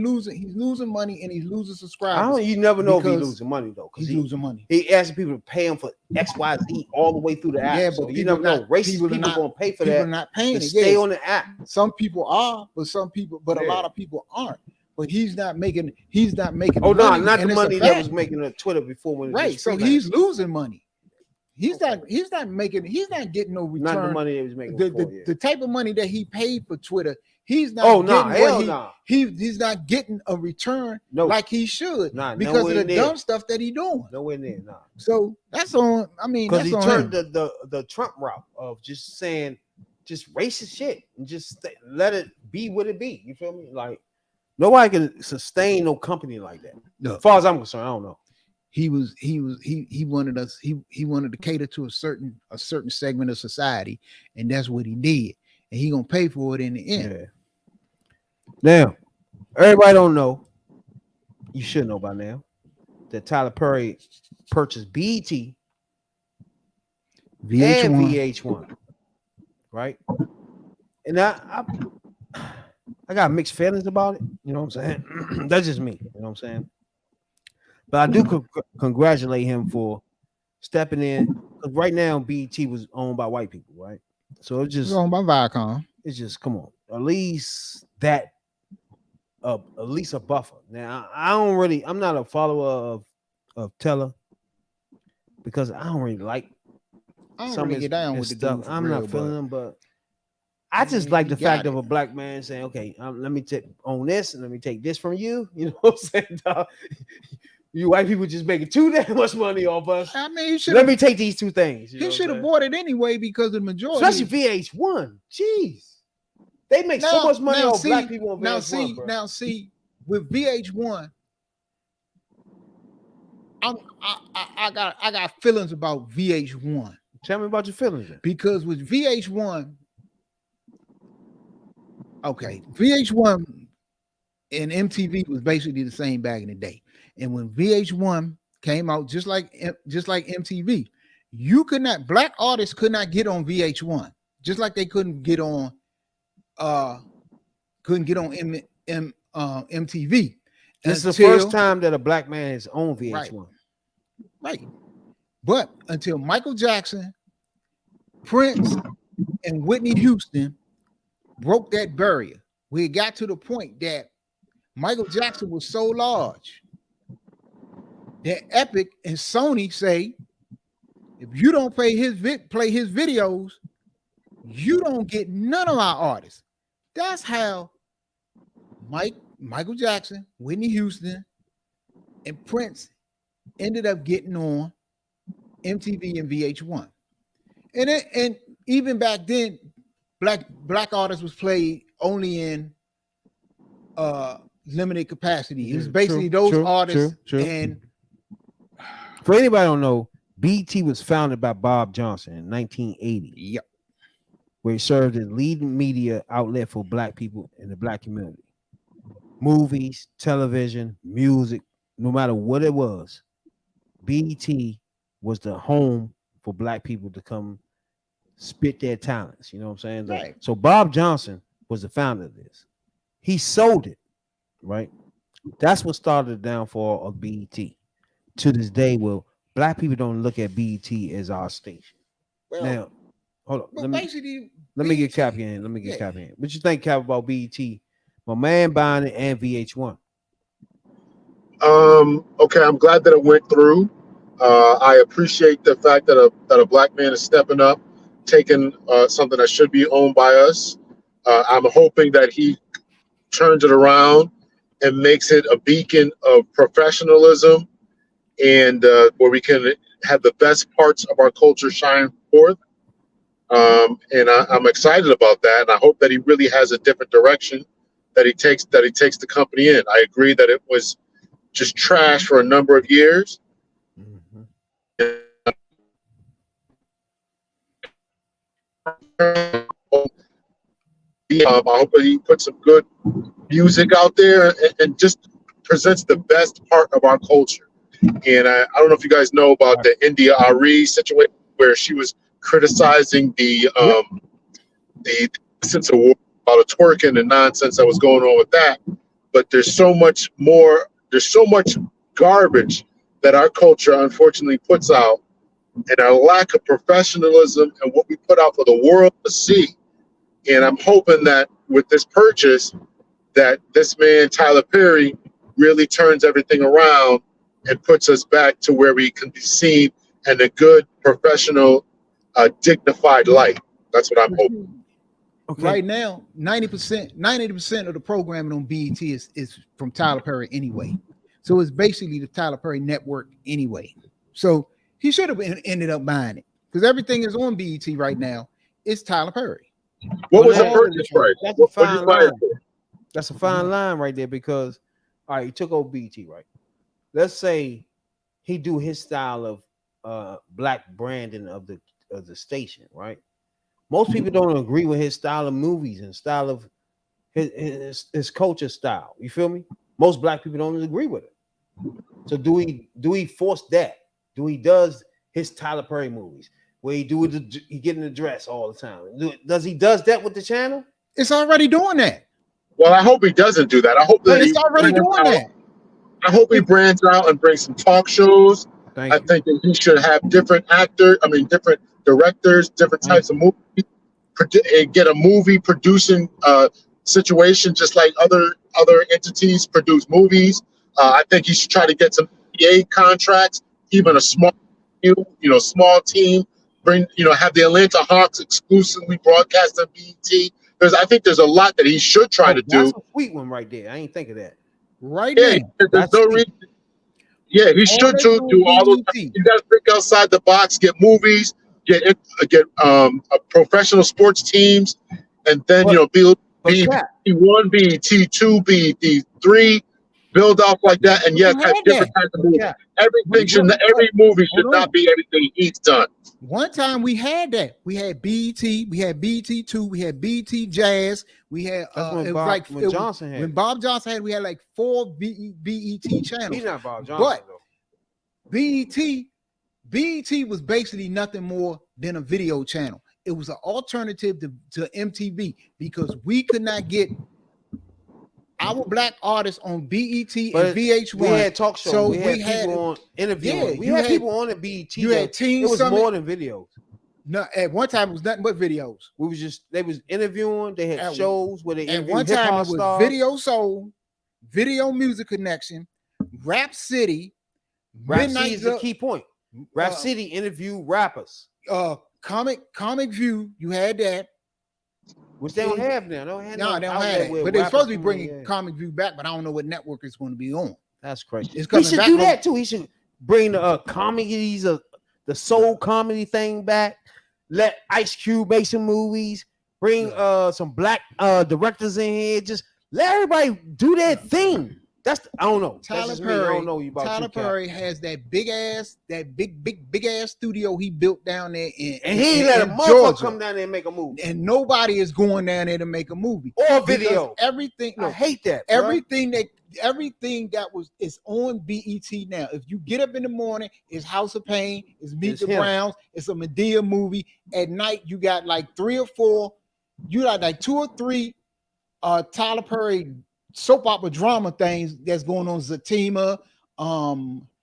losing money and he's losing subscribers. You never know if he's losing money though. He's losing money. He asking people to pay him for XYZ all the way through the app. Yeah, so but you never know. Racist people gonna pay for that. People are not paying it. Stay on the app. Some people are, but a lot of people aren't. But he's not making. Oh no, not the money that was making on Twitter before when right. So he's losing money. He's not getting no return. Not the money he was making. The type of money that he paid for Twitter, he's not. He's not getting a return like he should because of the dumb stuff that he doing. Nowhere near. So that's on. I mean, because he turned the Trump route of just saying just racist shit and just let it be what it be. You feel me? Like nobody can sustain no company like that. No. As far as I'm concerned, I don't know. He wanted us. He wanted to cater to a certain segment of society, and that's what he did. And he gonna pay for it in the end. Yeah. Now, everybody don't know. You should know by now that Tyler Perry purchased BET, VH1. and VH1, right? And I got mixed feelings about it. You know what I'm saying? That's just me. You know what I'm saying? But I do congratulate him for stepping in. Because right now, BET was owned by white people, right? So it's just owned by Viacom. It's just come on, at least that, at least a buffer. Now I'm not a follower of Teller because I don't really like. I don't really get down with the stuff. I'm not feeling them, but I just like the fact of a black man saying, "Okay, let me own this and let me take this from you." You know what I'm saying, dog? You white people just making too damn much money off us. I mean, let me take these two things. He should have bought it anyway because the majority, especially VH1. Jeez, they make so much money off black people on VH1. Now see, with VH1, I got feelings about VH1. Tell me about your feelings then. Because with VH1, okay, VH1 and MTV was basically the same back in the day. And when VH1 came out, just like MTV, black artists could not get on VH1, just like they couldn't get on MTV. This is the first time that a black man has owned VH1. Right. But until Michael Jackson Prince and Whitney Houston broke that barrier. We got to the point that Michael Jackson was so large that Epic and Sony say, if you don't play his videos, you don't get none of our artists. That's how Michael Jackson, Whitney Houston, and Prince ended up getting on MTV and VH1. And even back then, black artists was played only in limited capacity. It was basically those artists. And for anybody who don't know, BET was founded by Bob Johnson in 1980. Yep. Where he served as leading media outlet for black people in the black community. Movies, television, music, no matter what it was, BET was the home for black people to come spit their talents. You know what I'm saying? Right. So Bob Johnson was the founder of this. He sold it, right? That's what started the downfall of BET. To this day, well, black people don't look at BET as our station. Well, now, hold on. Let me get Cap in. What you think, Cap, about BET? My man buying it and VH1. Okay, I'm glad that it went through. I appreciate the fact that a black man is stepping up, taking something that should be owned by us. I'm hoping that he turns it around and makes it a beacon of professionalism, and where we can have the best parts of our culture shine forth. And I'm excited about that, and I hope that he really has a different direction that he takes the company in. I agree that it was just trash for a number of years. I hope that he puts some good music out there and just presents the best part of our culture. And I don't know if you guys know about the India Ari situation where she was criticizing the sense of war about a twerking and nonsense that was going on with that. But there's so much more. There's so much garbage that our culture unfortunately puts out, and our lack of professionalism and what we put out for the world to see. And I'm hoping that with this purchase, that this man Tyler Perry really turns everything around and puts us back to where we can be seen in a good, professional, dignified light. That's what I'm hoping. Okay. Right now, 90% of the programming on BET is from Tyler Perry anyway. So it's basically the Tyler Perry network anyway. So he should have ended up buying it because everything is on BET right now. It's Tyler Perry. What was the purchase price? That's a fine line. That's a fine line right there because, all right, he took over BET, right? Let's say he do his style of black branding of the station, right? Most people don't agree with his style of movies and style of his culture style. You feel me? Most black people don't agree with it. So do we force that? He does his Tyler Perry movies where he get in the dress all the time? Does that with the channel? It's already doing that. Well, I hope he doesn't do that. I hope that it's already doing that. I hope he brands out and brings some talk shows. I think that he should have different directors, different types of movies, and get a movie producing situation just like other entities produce movies. I think he should try to get some NBA contracts, even a small team. Have the Atlanta Hawks exclusively broadcast on BET. I think there's a lot that he should try to do. That's a sweet one right there. I ain't think of that. Right there. There's no reason. Yeah, he should do all those. You got to think outside the box. Get movies. Get professional sports teams, and then BET1, BET2, BET3, build off like that, and yes, have different kinds of movies. Every movie should not be everything he's done. One time we had that. We had BET, we had BET2, we had BET Jazz, we had when Bob Johnson had, we had like 4 BET channels. He's not Bob Johnson though. BET was basically nothing more than a video channel. It was an alternative to MTV because we could not get our black artists on BET and VH1. We had talk shows. So we had people on interviewing. Yeah, we had people on the BET. You had teams. It was more than videos. No, at one time it was nothing but videos. They was interviewing. They had At- shows where they At interviewed one hip time hop it was stars. Video Soul, Video Music Connection, Rap City, Rap City Midnight is the Love- key point. Rap uh, City interviewed rappers, Comic View. You had that. which they don't have now. They don't have No, they don't outlet have that. where But they're supposed to be rappers bringing come on, yeah. Comic View back, but I don't know what network it's going to be on. That's crazy. It's He coming should back do on- that too. He should bring the comedies of the soul comedy thing back. Let Ice Cube make some movies. Bring some black directors in here. Just let everybody do their thing. I don't know. That's Tyler just me. I Perry. don't know you about Tyler you, Cap. Perry has that big ass studio he built down there And he ain't let a in motherfucker Georgia. come down there and make a movie And nobody is going down there to make a movie or Because video. Everything, I look, hate that. everything that is on BET now. If you get up in the morning, it's House of Pain, it's Meet It's the him. Browns, it's a Medea movie. At night, you got like 3 or 4, you got like 2 or 3 Tyler Perry soap opera drama things that's going on. Zatima,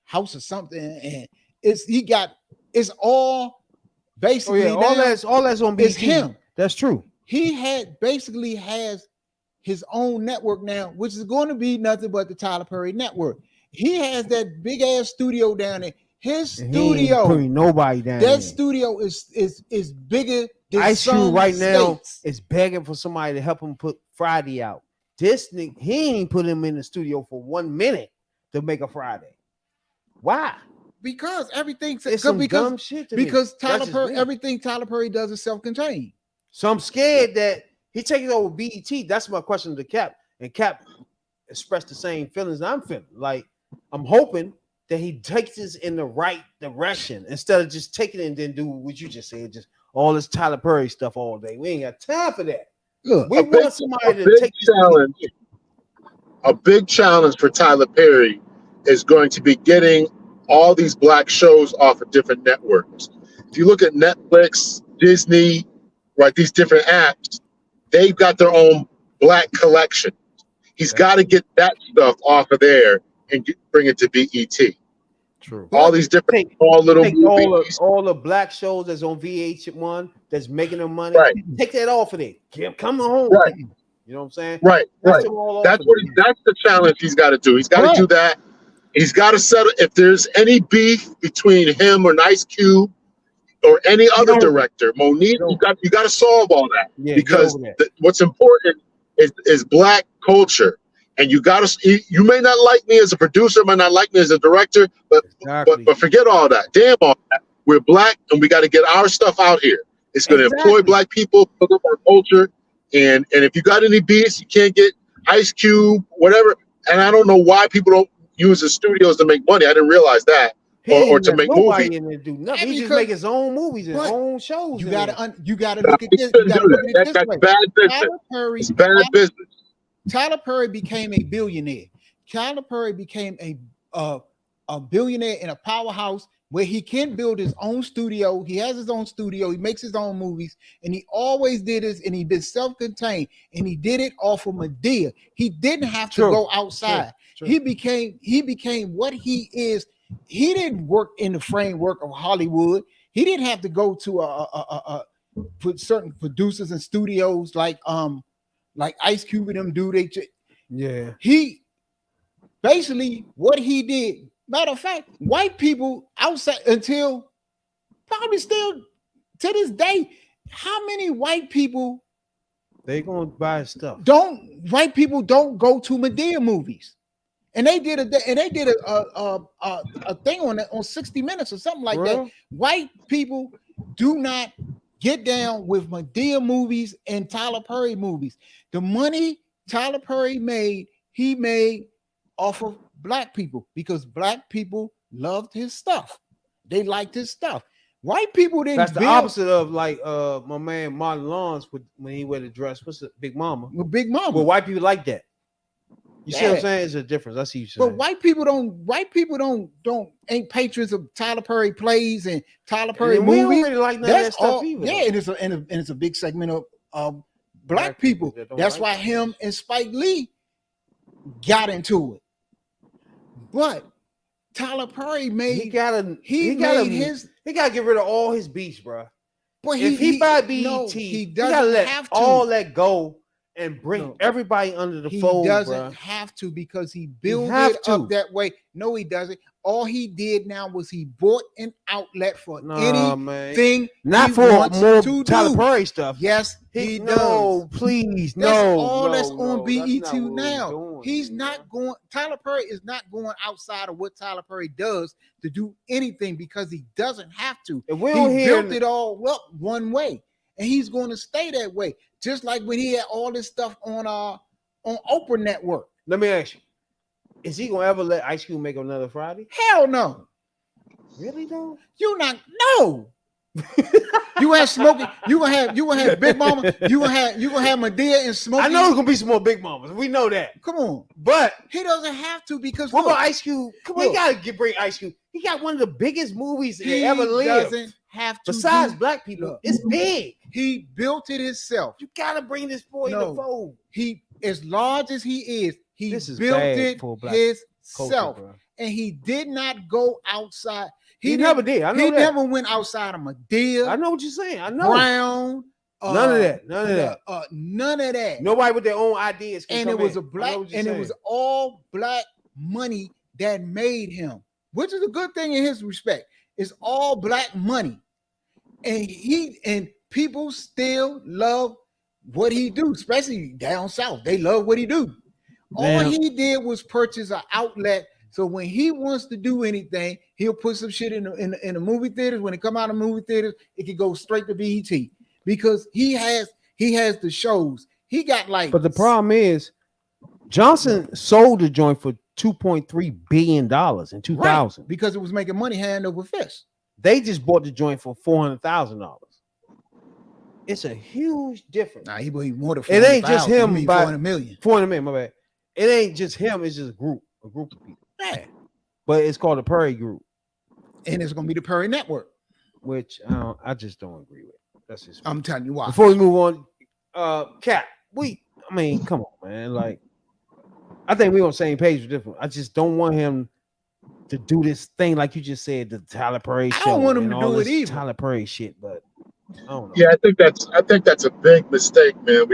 House of something, and it's all basically all that's on BET. it's him. That's true. He basically has his own network now, which is going to be nothing but the Tyler Perry network. He has that big ass studio down there. His And he ain't studio, putting nobody down that there. studio is bigger than Ice Cube some right now states. is begging for somebody to help him put Friday out. This nigga, he ain't put him in the studio for 1 minute to make a Friday. Why? Because everything It's some dumb shit to me. because That's Tyler just Perry, me. everything Tyler Perry does is self-contained. So I'm scared that he taking over BET. That's my question to Cap. And Cap expressed the same feelings I'm feeling. Like, I'm hoping that he takes this in the right direction instead of just taking it and then do what you just said, just all this Tyler Perry stuff all day. We ain't got time for that. Look, We want somebody to big take this challenge. A big challenge for Tyler Perry is going to be getting all these black shows off of different networks. If you look at Netflix, Disney, right, these different apps, they've got their own black collection. He's got to get that stuff off of there and bring it to BET. True. All these different Take- small little Take movies. all the black shows that's on VH1 that's making them money. Right. Take that off of there. Come home. Right. You know what I'm saying? Right, That's right. them all off That's of what there. that's the challenge he's got to do. He's got to Right. do that. He's got to settle if there's any beef between him or Ice Cube or any other over it. director, Monique. You got to solve all that Yeah, because get over that. what's important is black culture. And you got to. You may not like me as a producer, might not like me as a director, but Exactly. but forget all that. Damn all that. We're black, and we got to get our stuff out here. It's going to Exactly. employ black people, pick up our culture, and if you got any beats, you can't get Ice Cube, whatever. And I don't know why people don't use the studios to make money. I didn't realize that, He or ain't to let make nobody movies. in there do nothing. And He just because- make his own movies and but own shows. You in got there. to look at this. You Shouldn't got to do look that. at it this That's way. bad business. Tyler Perry, It's bad business. Tyler Perry became a billionaire. Tyler Perry became a billionaire in a powerhouse where he can build his own studio. He has his own studio. He makes his own movies, and he always did this. And he been self-contained, and he did it off of Medea. He didn't have to True. go outside. True. He became what he is. He didn't work in the framework of Hollywood. He didn't have to go to put certain producers and studios like Ice Cube and them do. Yeah. He basically what he did. Matter of fact, white people outside until probably still to this day, how many white people They gonna buy his stuff. white people don't go to Medea movies? And they did a thing on 60 Minutes or something like that. Bro. White people do not get down with Medea movies and Tyler Perry movies. The money Tyler Perry made, he made off of black people because black people loved his stuff. They liked his stuff. White people didn't. That's the build opposite of like my man Martin Lawrence when he wear the dress. What's the Big Mama? with Big Mama. Well, white people like that. You see what I'm Yeah. saying? It's a difference. I see you But saying. white people don't ain't patrons of Tyler Perry plays and Tyler Perry And we don't movies. really like none of that That's stuff all. either. Yeah, and it's a big segment of black Black people people. that don't That's like why that. him and Spike Lee got into it. But Tyler Perry made He gotta he gotta made his he gotta get rid of all his beats, bro. But if he buy BET, no, he doesn't gotta let have to. all that go and bring No. everybody under the He fold, doesn't bro. have to because he built have it to. up that way. No, he doesn't. All he did now was he bought an outlet for anything not he for wants more to Tyler do. Perry stuff. Yes, he no, does. please, That's no, all no, that's no, on that's BET not what we're now. doing, He's man. not going. Tyler Perry is not going outside of what Tyler Perry does to do anything because he doesn't have to. If we He don't hear built it all up one way, and he's going to stay that way. Just like when he had all this stuff on Oprah Network. Let me ask you: is he gonna ever let Ice Cube make another Friday? Hell no. Really though? You not no. You have Smokey. You gonna have Big Mama. You gonna have Madea and Smokey. I know it's gonna be some more big mamas. We know that. Come on, but he doesn't have to because what look, about Ice Cube? Come on, you gotta bring Ice Cube. He got one of the biggest movies that he ever lived. doesn't have to. Besides black people, it's big. He built it himself. You gotta bring this boy in the fold. He, as large as he is, he This is built bad it for black himself, culture, and he did not go outside. He never did. I know he that. never went outside of Madea. I know what you're saying. I know. Brown. None of that. None of that. None of that. Nobody with their own ideas. And it was a black, and it was all black money that made him, which is a good thing in his respect. It's all black money, and people still love what he do, especially down south. They love what he do. All he did was purchase an outlet. So when he wants to do anything, he'll put some shit in the movie theaters. When it come out of movie theaters, it can go straight to BET because he has the shows. He got like. But the problem is, Johnson sold the joint for $2.3 billion in 2000 right, because it was making money hand over fist. They just bought the joint for $400,000. It's a huge difference. Nah, he more than it ain't just him by 400 million. 400 million. My bad. It ain't just him. It's just a group of people. Yeah, but it's called the Perry Group, and it's gonna be the Perry Network, which I just don't agree with. That's just. I'm telling you why. Before we move on, Cap, come on, man. Like, I think we're on the same page with different. I just don't want him to do this thing like you just said, the Tyler Perry show. I don't want him to do it either. Tyler Perry shit, but I don't know. Yeah, I think that's a big mistake, man.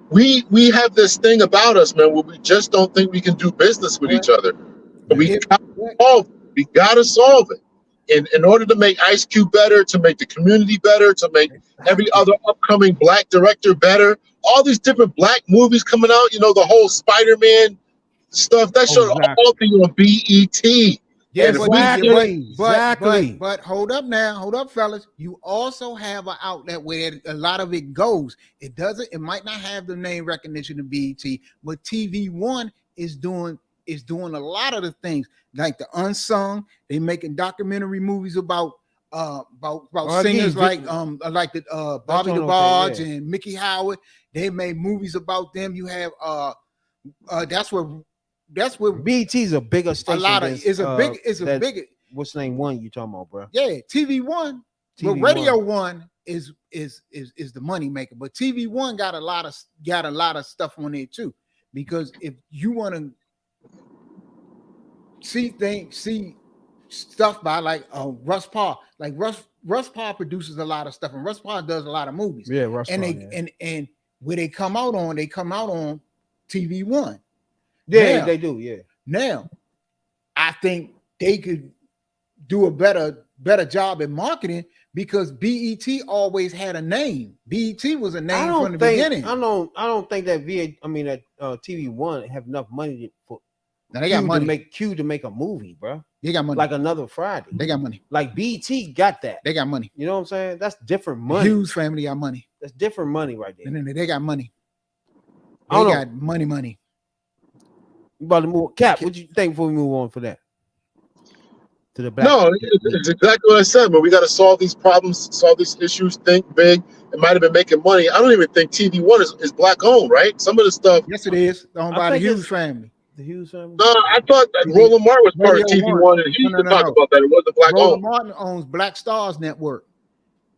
We have this thing about us, man, where we just don't think we can do business with each other. We gotta solve it. In order to make Ice Cube better, to make the community better, to make every other upcoming black director better, all these different black movies coming out, the whole Spider-Man stuff, that should all be on BET. Yeah, exactly. But hold up, fellas. You also have an outlet where a lot of it goes. It might not have the name recognition of BET, but TV One is doing a lot of the things like the unsung. They making documentary movies about singers like the Bobby DeBarge and Mickey Howard. They made movies about them. You have that's where BET's a bigger station. It's a big. What's the name one you talking about, bro? Yeah, TV One. But Radio One is the money maker. But TV One got a lot of stuff on there too. Because if you want to see stuff by like Russ Parr, like Russ Parr produces a lot of stuff, and Russ Parr does a lot of movies. Yeah, Russ Parr. And where they come out on TV One. Yeah, they do. Yeah. Now, I think they could do a better job at marketing because BET always had a name. BET was a name from the beginning. I don't think that TV One have enough money for. Now they got money to make a movie, bro. They got money like Another Friday. They got money. Like BET got that. They got money. You know what I'm saying? That's different money. Hughes family got money. That's different money right there. And then they got money. They got money. You about to move, Cap? What you think before we move on for that? To the back. No, it's exactly what I said, man. We got to solve these problems, solve these issues, think big. It might have been making money. I don't even think TV One is black owned, right? Some of the stuff. Yes, it is. Owned by the Hughes family. The Hughes family? No, I thought that Roland Martin was part of TV One, and he used to talk about that. It wasn't black owned. Roland Martin owns Black Stars Network.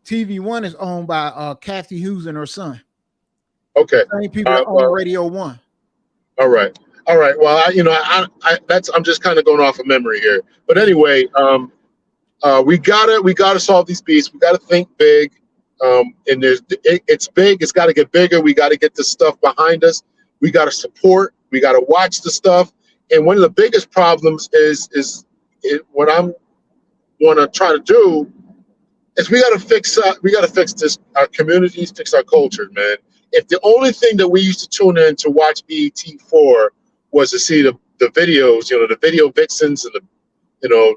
TV One is owned by Kathy Hughes and her son. Okay. Same people that own Radio One. All right. Well, I'm just kind of going off of memory here. But anyway, we gotta solve these beats. We gotta think big. And it's big. It's got to get bigger. We got to get this stuff behind us. We got to support. We got to watch the stuff. And one of the biggest problems is what I'm want to try to do is we got to fix this, our communities, fix our culture, man. If the only thing that we used to tune in to watch BET for was to see the videos, the video vixens and the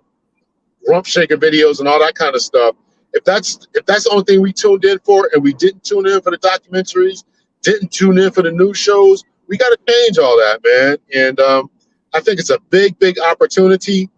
rump shaker videos and all that kind of stuff. If that's the only thing we tuned in for, and we didn't tune in for the documentaries, didn't tune in for the news shows, we got to change all that, man. And I think it's a big opportunity.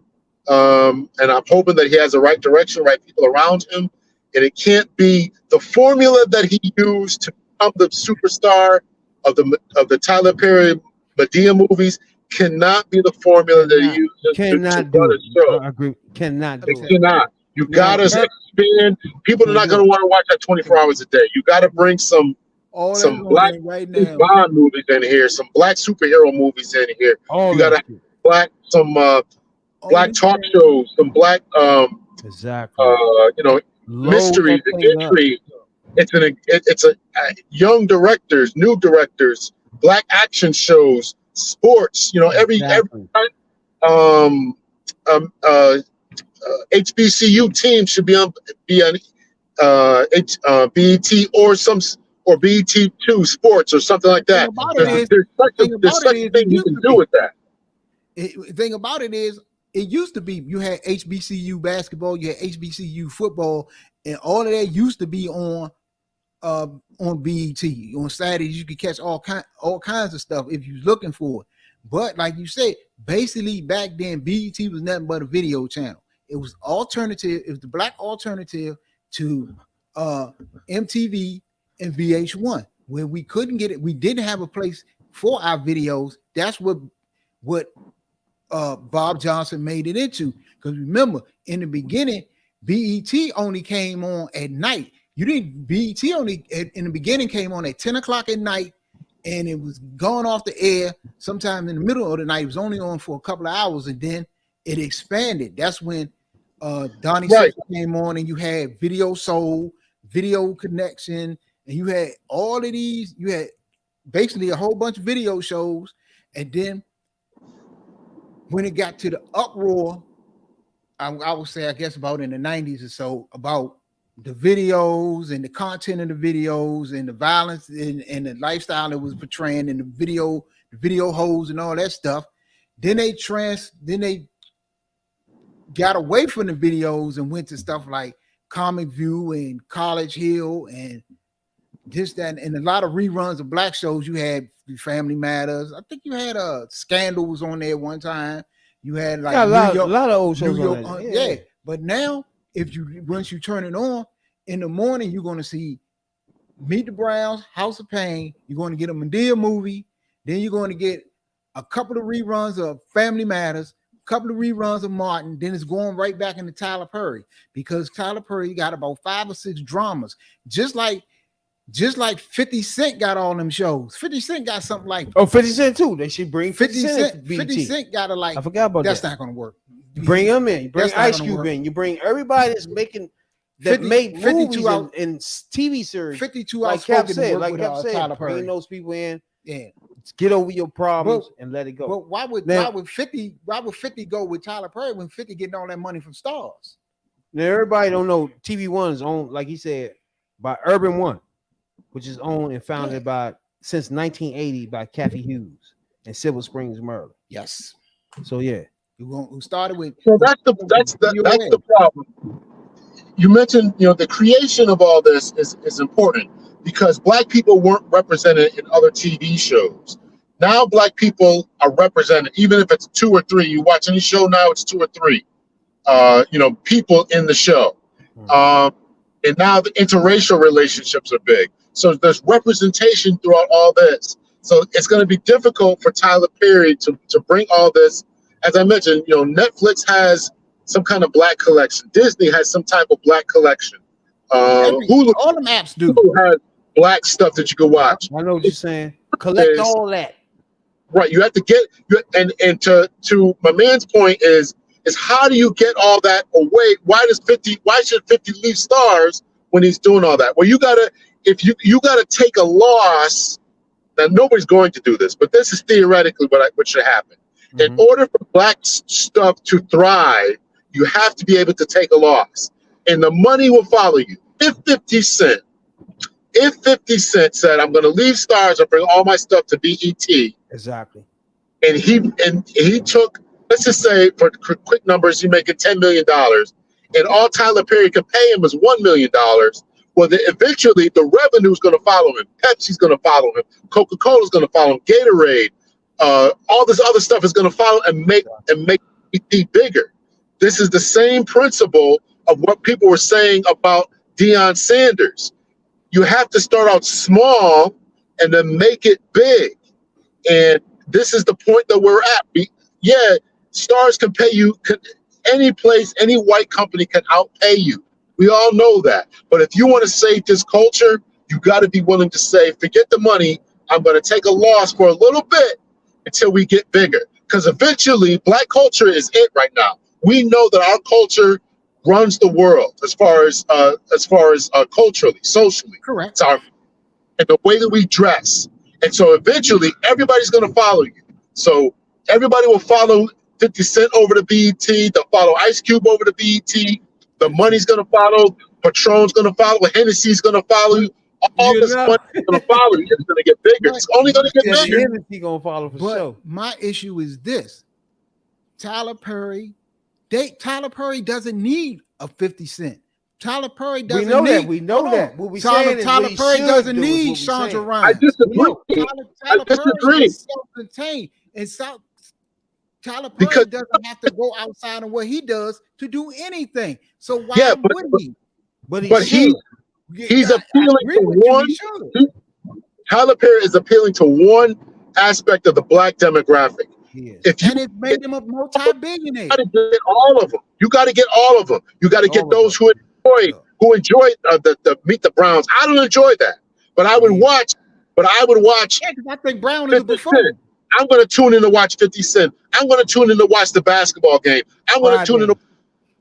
And I'm hoping that he has the right direction, right people around him. And it can't be the formula that he used to become the superstar of the Tyler Perry Medea movies cannot be the formula that he used to run a show. I agree. Cannot do it. Cannot. You gotta expand. People are not gonna want to watch that 24 hours a day. You gotta bring some black Bond movies in here, some black superhero movies in here. You gotta have black talk shows, some black mysteries and intrigue. It's a young directors, new directors, black action shows, sports. Every HBCU team should be on BET or BET2 Sports or something like that. There's such a thing you can do with that. The thing about it is, it used to be you had HBCU basketball, you had HBCU football, and all of that used to be on BET. On Saturdays, you could catch all kinds of stuff if you're looking for it. But like you said, basically back then, BET was nothing but a video channel. It was alternative. It was the black alternative to MTV and VH1, where we couldn't get it. We didn't have a place for our videos. That's what Bob Johnson made it into. Because remember, in the beginning, BET only came on at night. BET only in the beginning came on at 10 o'clock at night, and it was going off the air sometime in the middle of the night. It was only on for a couple of hours, and then it expanded. That's when Donnie came on, and you had Video Soul, Video Connection, and you had all of these. You had basically a whole bunch of video shows, and then when it got to the uproar, I would say, I guess about in the 90s or so, about the videos and the content of the videos and the violence and the lifestyle it was portraying and the video hoes and all that stuff. Then they got away from the videos and went to stuff like Comic View and College Hill and this, that, and a lot of reruns of black shows. You had Family Matters. I think you had Scandal was on there one time. You had like a lot of old shows on there. Yeah. But now, once you turn it on in the morning, you're going to see Meet the Browns, House of Pain. You're going to get a Medea movie. Then you're going to get a couple of reruns of Family Matters, a couple of reruns of Martin. Then it's going right back into Tyler Perry, because Tyler Perry got about 5 or 6 dramas, just like 50 Cent got all them shows. 50 Cent got something like 50 Cent too. They should bring 50 Cent. 50 Cent got I forgot about that's that. Not going to work. You bring them in. You bring Ice Cube in. You bring everybody that's making that make movies and TV series. 52 like Cap said. Like Cap said, bring those people in. Yeah. Get over your problems and let it go. But why would 50 go with Tyler Perry when 50 getting all that money from Stars? Now everybody don't know TV One is owned, like he said, by Urban One, which is owned and founded since 1980 by Kathy Hughes and Silver Springs, Maryland. Yes. So yeah, who started with. So that's the problem. You mentioned, the creation of all this is important because black people weren't represented in other TV shows. Now black people are represented, even if it's 2 or 3. You watch any show now, it's 2 or 3. People in the show. And now the interracial relationships are big. So there's representation throughout all this. So it's going to be difficult for Tyler Perry to bring all this. As I mentioned, Netflix has some kind of black collection. Disney has some type of black collection. Hulu, all them apps do. Hulu has black stuff that you can watch. I know what you're saying. Collect all that. Right. You have to get and to my man's point is how do you get all that away? Why should 50 leave Stars when he's doing all that. Well, you gotta take a loss. Now nobody's going to do this, but this is theoretically what should happen. In order for black stuff to thrive, you have to be able to take a loss, and the money will follow you. If 50 Cent said, "I'm going to leave Stars and bring all my stuff to BET," exactly, and he took, let's just say for quick numbers, he's making $10 million, and all Tyler Perry could pay him is $1 million. Well, eventually the revenue is going to follow him. Pepsi's going to follow him. Coca-Cola's going to follow him. Gatorade, all this other stuff is going to follow and make BET bigger. This is the same principle of what people were saying about Deion Sanders. You have to start out small and then make it big. And this is the point that we're at. Stars can pay you. Any place, any white company can outpay you. We all know that. But if you want to save this culture, you got to be willing to say, forget the money. I'm going to take a loss for a little bit until we get bigger. Because eventually, black culture is it right now. We know that our culture runs the world as far as culturally, socially. Correct. And the way that we dress. And so eventually, everybody's going to follow you. So everybody will follow 50 Cent over to BET. They'll follow Ice Cube over to BET. The money's going to follow. Patron's going to follow. Hennessy's going to follow you. All this money is going to follow you. It's going to get bigger. It's only going to get bigger. Hennessy going to follow for sure. My issue is this. Tyler Perry doesn't need a 50 Cent. Tyler Perry doesn't need. We know that. What we Tyler Perry doesn't need Chandra Rhimes. I disagree. Tyler Perry is self-contained. And Tyler Perry doesn't have to go outside of what he does to do anything. So why would he? But he's appealing to one. Tyler Perry is appealing to one aspect of the black demographic. And it made him a multi-billionaire. You got to get all of them. You got to get all of them. You got to get those who enjoy the Meet the Browns. I don't enjoy that, but I would watch. Yeah, because I think Brown is a buffoon. I'm going to tune in to watch 50 Cent. I'm going to tune in to watch the basketball game. I'm going to tune in to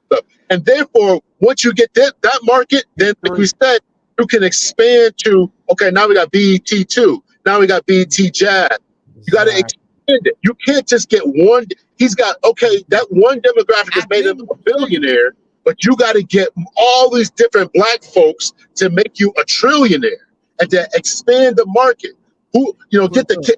stuff. And therefore, once you get that market, then like we said, you can expand to, okay, now we got BET 2. Now we got BET Jazz. You got to expand it. You can't just get one. He's got, that one demographic has made him a billionaire, but you got to get all these different black folks to make you a trillionaire and to expand the market. Get the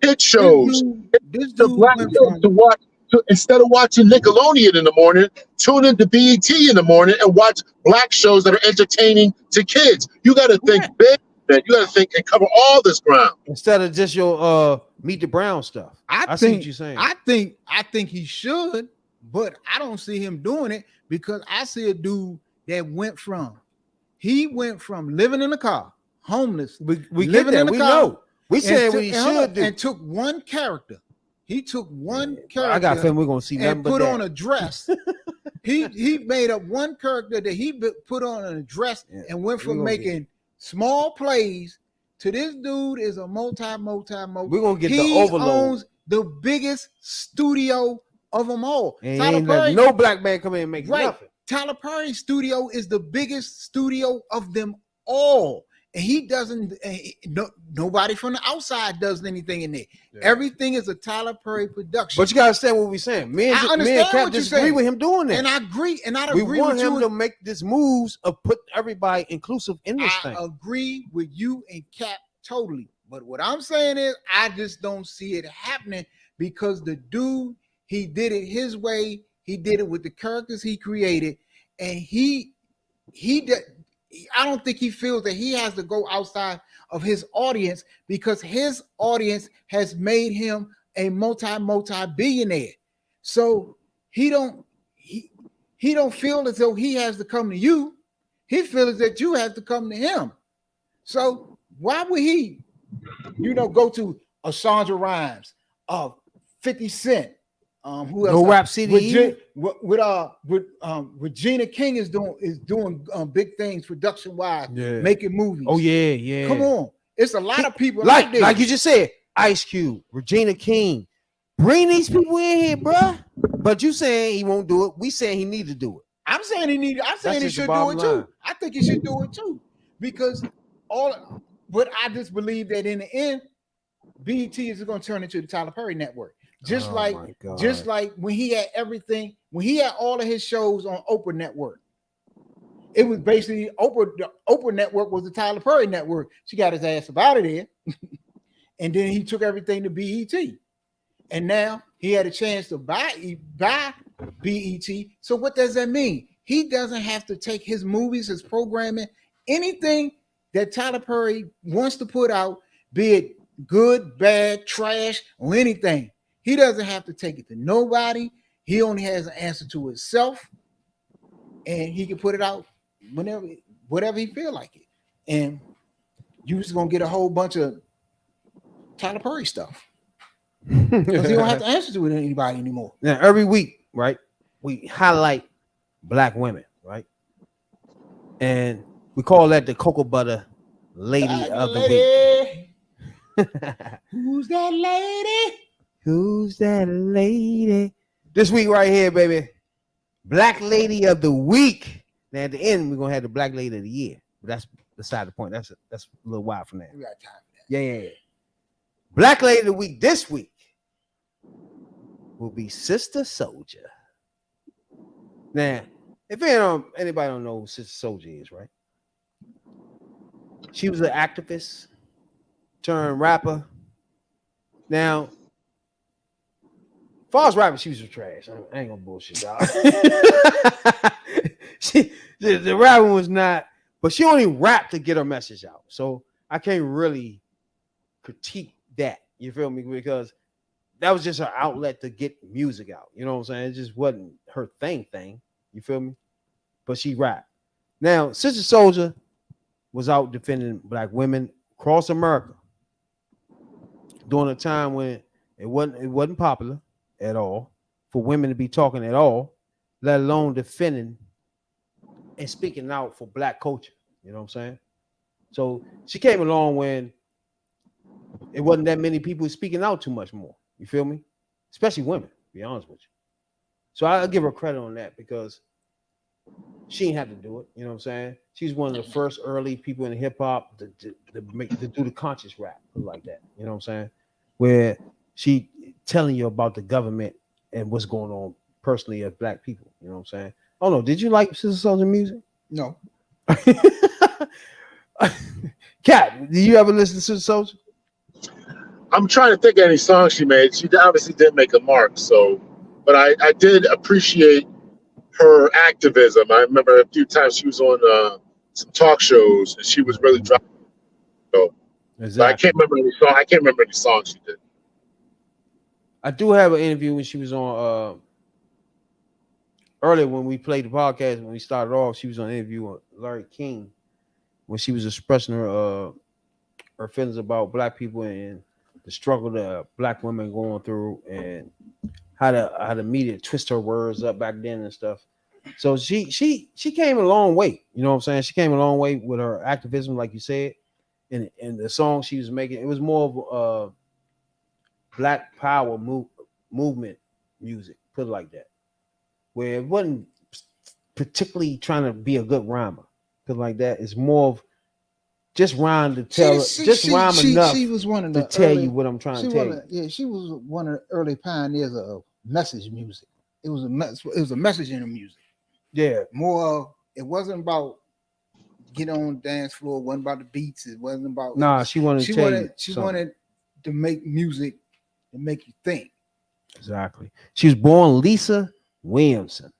kid shows. The black folks to watch. Instead of watching Nickelodeon in the morning, tune into BET in the morning and watch black shows that are entertaining to kids. You got to think big, man. You got to think and cover all this ground instead of just your Meet the Brown stuff. I see what you're saying. I think he should, but I don't see him doing it because I see a dude that went from living in a car, homeless, we living in a car. Know. We said what he should do, and took one character. He took one character. I got feeling we're gonna see and put on a dress. he made up one character that he put on a dress and went from making small plays to this dude is a multi. We're gonna get the overload. He owns the biggest studio of them all. Tyler Perry, no black man come in and make nothing. Tyler Perry's studio is the biggest studio of them all. And he doesn't. Nobody from the outside does anything in there. Yeah. Everything is a Tyler Perry production. But you gotta understand what we're saying. Me and Cap disagree with him doing that. And I agree. And I agree. We want him to make this moves of put everybody inclusive in this thing. I agree with you and Cap totally. But what I'm saying is, I just don't see it happening because the dude, he did it his way. He did it with the characters he created, and he did. I don't think he feels that he has to go outside of his audience because his audience has made him a multi-billionaire. So he don't feel as though he has to come to you. He feels that you have to come to him. So why would he, go to a Chandra Rhimes, 50 Cent, who else? No rap CD. With Regina King is doing big things production wise, making movies. Oh yeah. Come on, it's a lot of people like you just said, Ice Cube, Regina King. Bring these people in here, bruh. But you saying he won't do it. We saying he need to do it. I'm I'm saying he need. I'm saying he just the should do bottom it line. too. I think he should do it too, because all. But I just believe that in the end, BET is going to turn into the Tyler Perry network. Just Oh like, my God. just like when he had everything, when he had all of his shows on Oprah Network, it was basically Oprah. The Oprah Network was the Tyler Perry network. She got his ass up out of there, and then he took everything to BET, and now he had a chance to buy BET. So what does that mean? He doesn't have to take his movies, his programming, anything that Tyler Perry wants to put out, be it good, bad, trash, or anything. He doesn't have to take it to nobody. He only has an answer to himself, and he can put it out whatever he feel like it. And you just gonna get a whole bunch of Tyler Perry stuff because he don't have to answer to it anybody anymore. Now, every week, right, we highlight black women, right? And we call that the cocoa butter lady of the week. Who's that lady? Who's that lady? This week right here, baby. Black lady of the week. Now at the end, we're gonna have the black lady of the year. But that's beside the point. That's a little while from now. We got time for that. Yeah. Black lady of the week this week will be Sister Soldier. Now, if anybody don't know who Sister Soldier is, right? She was an activist turned rapper. Now, as far as rapping, she was trash. I ain't gonna bullshit y'all. The rapping was not, but she only rapped to get her message out. So I can't really critique that. You feel me? Because that was just her outlet to get music out. You know what I'm saying? It just wasn't her thing. You feel me? But she rapped. Now, Sister Soldier was out defending black women across America during a time when it wasn't popular at all for women to be talking at all, let alone defending and speaking out for black culture. You know what I'm saying? So she came along when it wasn't that many people speaking out too much more. You feel me? Especially women, to be honest with you. So I'll give her credit on that because she didn't have to do it. You know what I'm saying? She's one of the first early people in hip hop to do the conscious rap like that. You know what I'm saying? Where she telling you about the government and what's going on personally as black people. You know what I'm saying? Oh no, did you like Sister Soldier music? No. Cat, did you ever listen to Sister Soldier? I'm trying to think of any songs she made. She obviously didn't make a mark, so, but I did appreciate her activism. I remember a few times she was on some talk shows and she was really dropping. So, Exactly. but I can't remember any song. I can't remember any songs she did. I do have an interview when she was on earlier when we played the podcast. When we started off, she was on an interview with Larry King when she was expressing her feelings about black people and the struggle that black women going through and how the media twist her words up back then and stuff. So she came a long way. You know what I'm saying? She came a long way with her activism, like you said, and the song she was making. It was more of black power movement music, put it like that, where it wasn't particularly trying to be a good rhymer, put it like that. It's more of just rhyme to tell, rhyme enough she was one of to the tell early, you what I'm trying to tell you. Yeah, she was one of the early pioneers of message music. It was a message in the music. Yeah, more. It wasn't about get on the dance floor. It wasn't about the beats. It wasn't about. Nah, she wanted to tell you. She wanted to make music to make you think. Exactly. She was born Lisa Williamson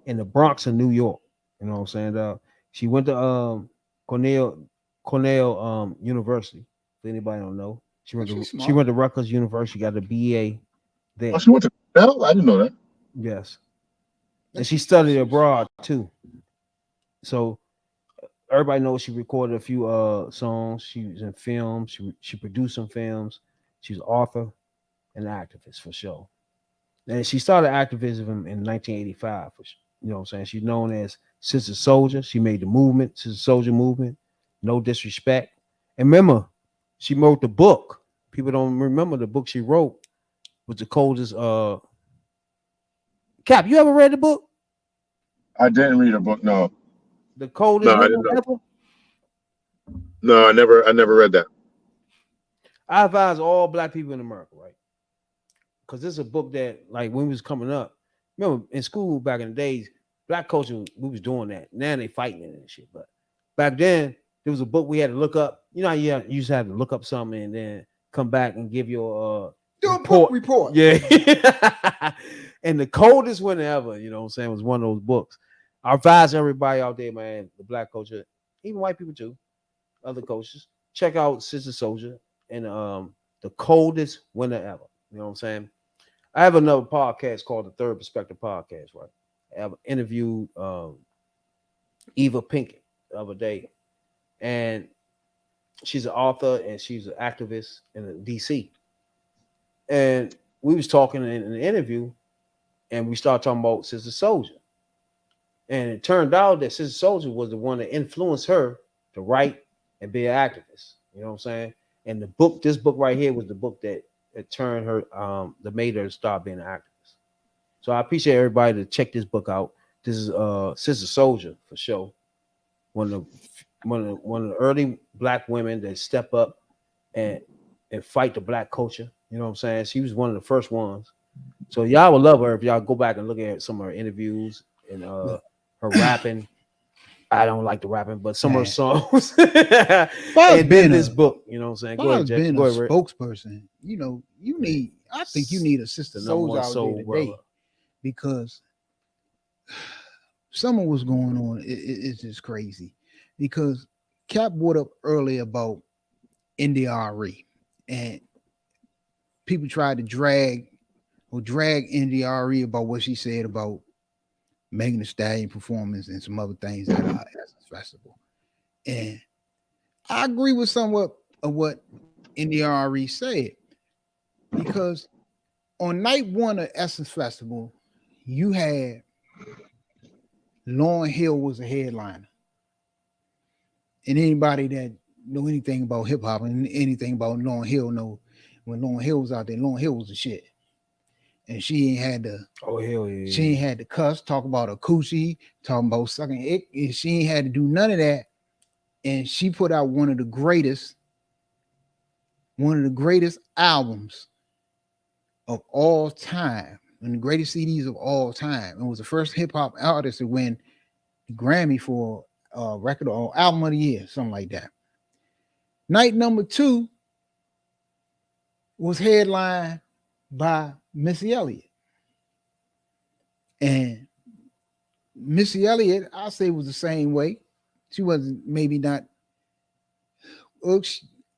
in the Bronx of New York. You know what I'm saying? She went to Cornell University. If anybody don't know, she went to Rutgers University. Got a BA there. Oh, she went to Cornell? I didn't know that. Yes, and she studied abroad too. So everybody knows she recorded a few songs. She was in films. She produced some films. She's an author and activist for sure. And she started activism in 1985. You know what I'm saying? She's known as Sister Soldier. She made the movement, Sister Soldier movement. No disrespect. And remember, she wrote the book. People don't remember the book she wrote was the coldest. Cap, you ever read the book? I didn't read a book. No, The Coldest I Winter didn't know. Ever? No, I never read that. I advise all black people in America, right? Because this is a book that, like, when we was coming up, remember in school back in the days, black culture, we was doing that. Now they fighting it and shit. But back then, there was a book we had to look up. You know, you used to have to look up something and then come back and give your Do a book report. Yeah. And the Coldest Winter Ever, you know what I'm saying, was one of those books. I advise everybody out there, man, the black culture, even white people too, other cultures, check out Sister Soldier and the Coldest Winter Ever. You know what I'm saying? I have another podcast called the Third Perspective Podcast, right? I have interviewed Eva Pinkett the other day, and she's an author and she's an activist in DC. And we was talking in an interview, and we started talking about Sister Soldier. And it turned out that Sister Soldier was the one that influenced her to write and be an activist. You know what I'm saying? And this book right here was the book that turned her, that made her start being an activist. So I appreciate everybody to check this book out. This is Sister Soldier for sure. One of the early black women that step up and fight the black culture. You know what I'm saying? She was one of the first ones. So y'all will love her if y'all go back and look at some of her interviews and her rapping. I don't like the rapping, but some of her songs. And then this book, you know what I'm saying? Go ahead, Jack. Being Go a ahead, Rick. spokesperson, you know, I think you need a Sister Soldier out there today, because some of what's going on is just crazy. Because Cap brought up earlier about NDRE, and people tried to drag NDRE about what she said about Megan Thee Stallion performance and some other things at Essence Festival. And I agree with somewhat of what NDRE said, because on night one of Essence Festival, you had Lauryn Hill was a headliner. And anybody that know anything about hip hop and anything about Lauryn Hill know when Lauryn Hill was out there, Lauryn Hill was the shit. And she ain't had to, she ain't had to cuss, talk about a coochie, talking about sucking it. And she ain't had to do none of that. And she put out one of the greatest albums of all time, and the greatest CDs of all time. It was the first hip hop artist to win the Grammy for record or album of the year, something like that. Night number 2 was headlined by Missy Elliott. And Missy Elliott, I say, was the same way. She wasn't, maybe not,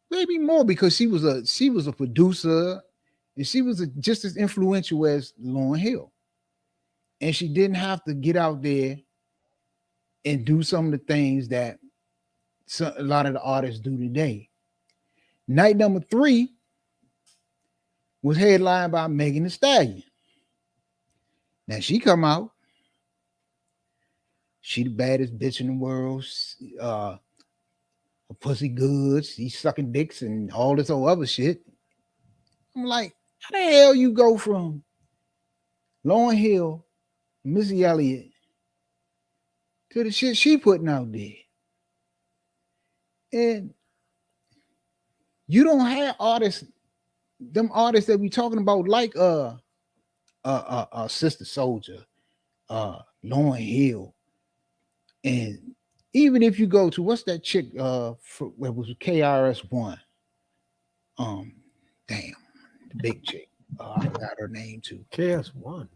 maybe more, because she was a producer, and she was just as influential as Lauryn Hill. And she didn't have to get out there and do some of the things that a lot of the artists do today. Night number 3 was headlined by Megan Thee Stallion. Now she come out, she the baddest bitch in the world. Her pussy good. She's sucking dicks and all this old other shit. I'm like, how the hell you go from Lauryn Hill, Missy Elliott, to the shit she putting out there? And you don't have artists, them artists that we talking about, like Sister Soldier, Lauryn Hill, and even if you go to, what's that chick what was KRS-One? Damn, the big chick. I forgot her name too. KRS-One.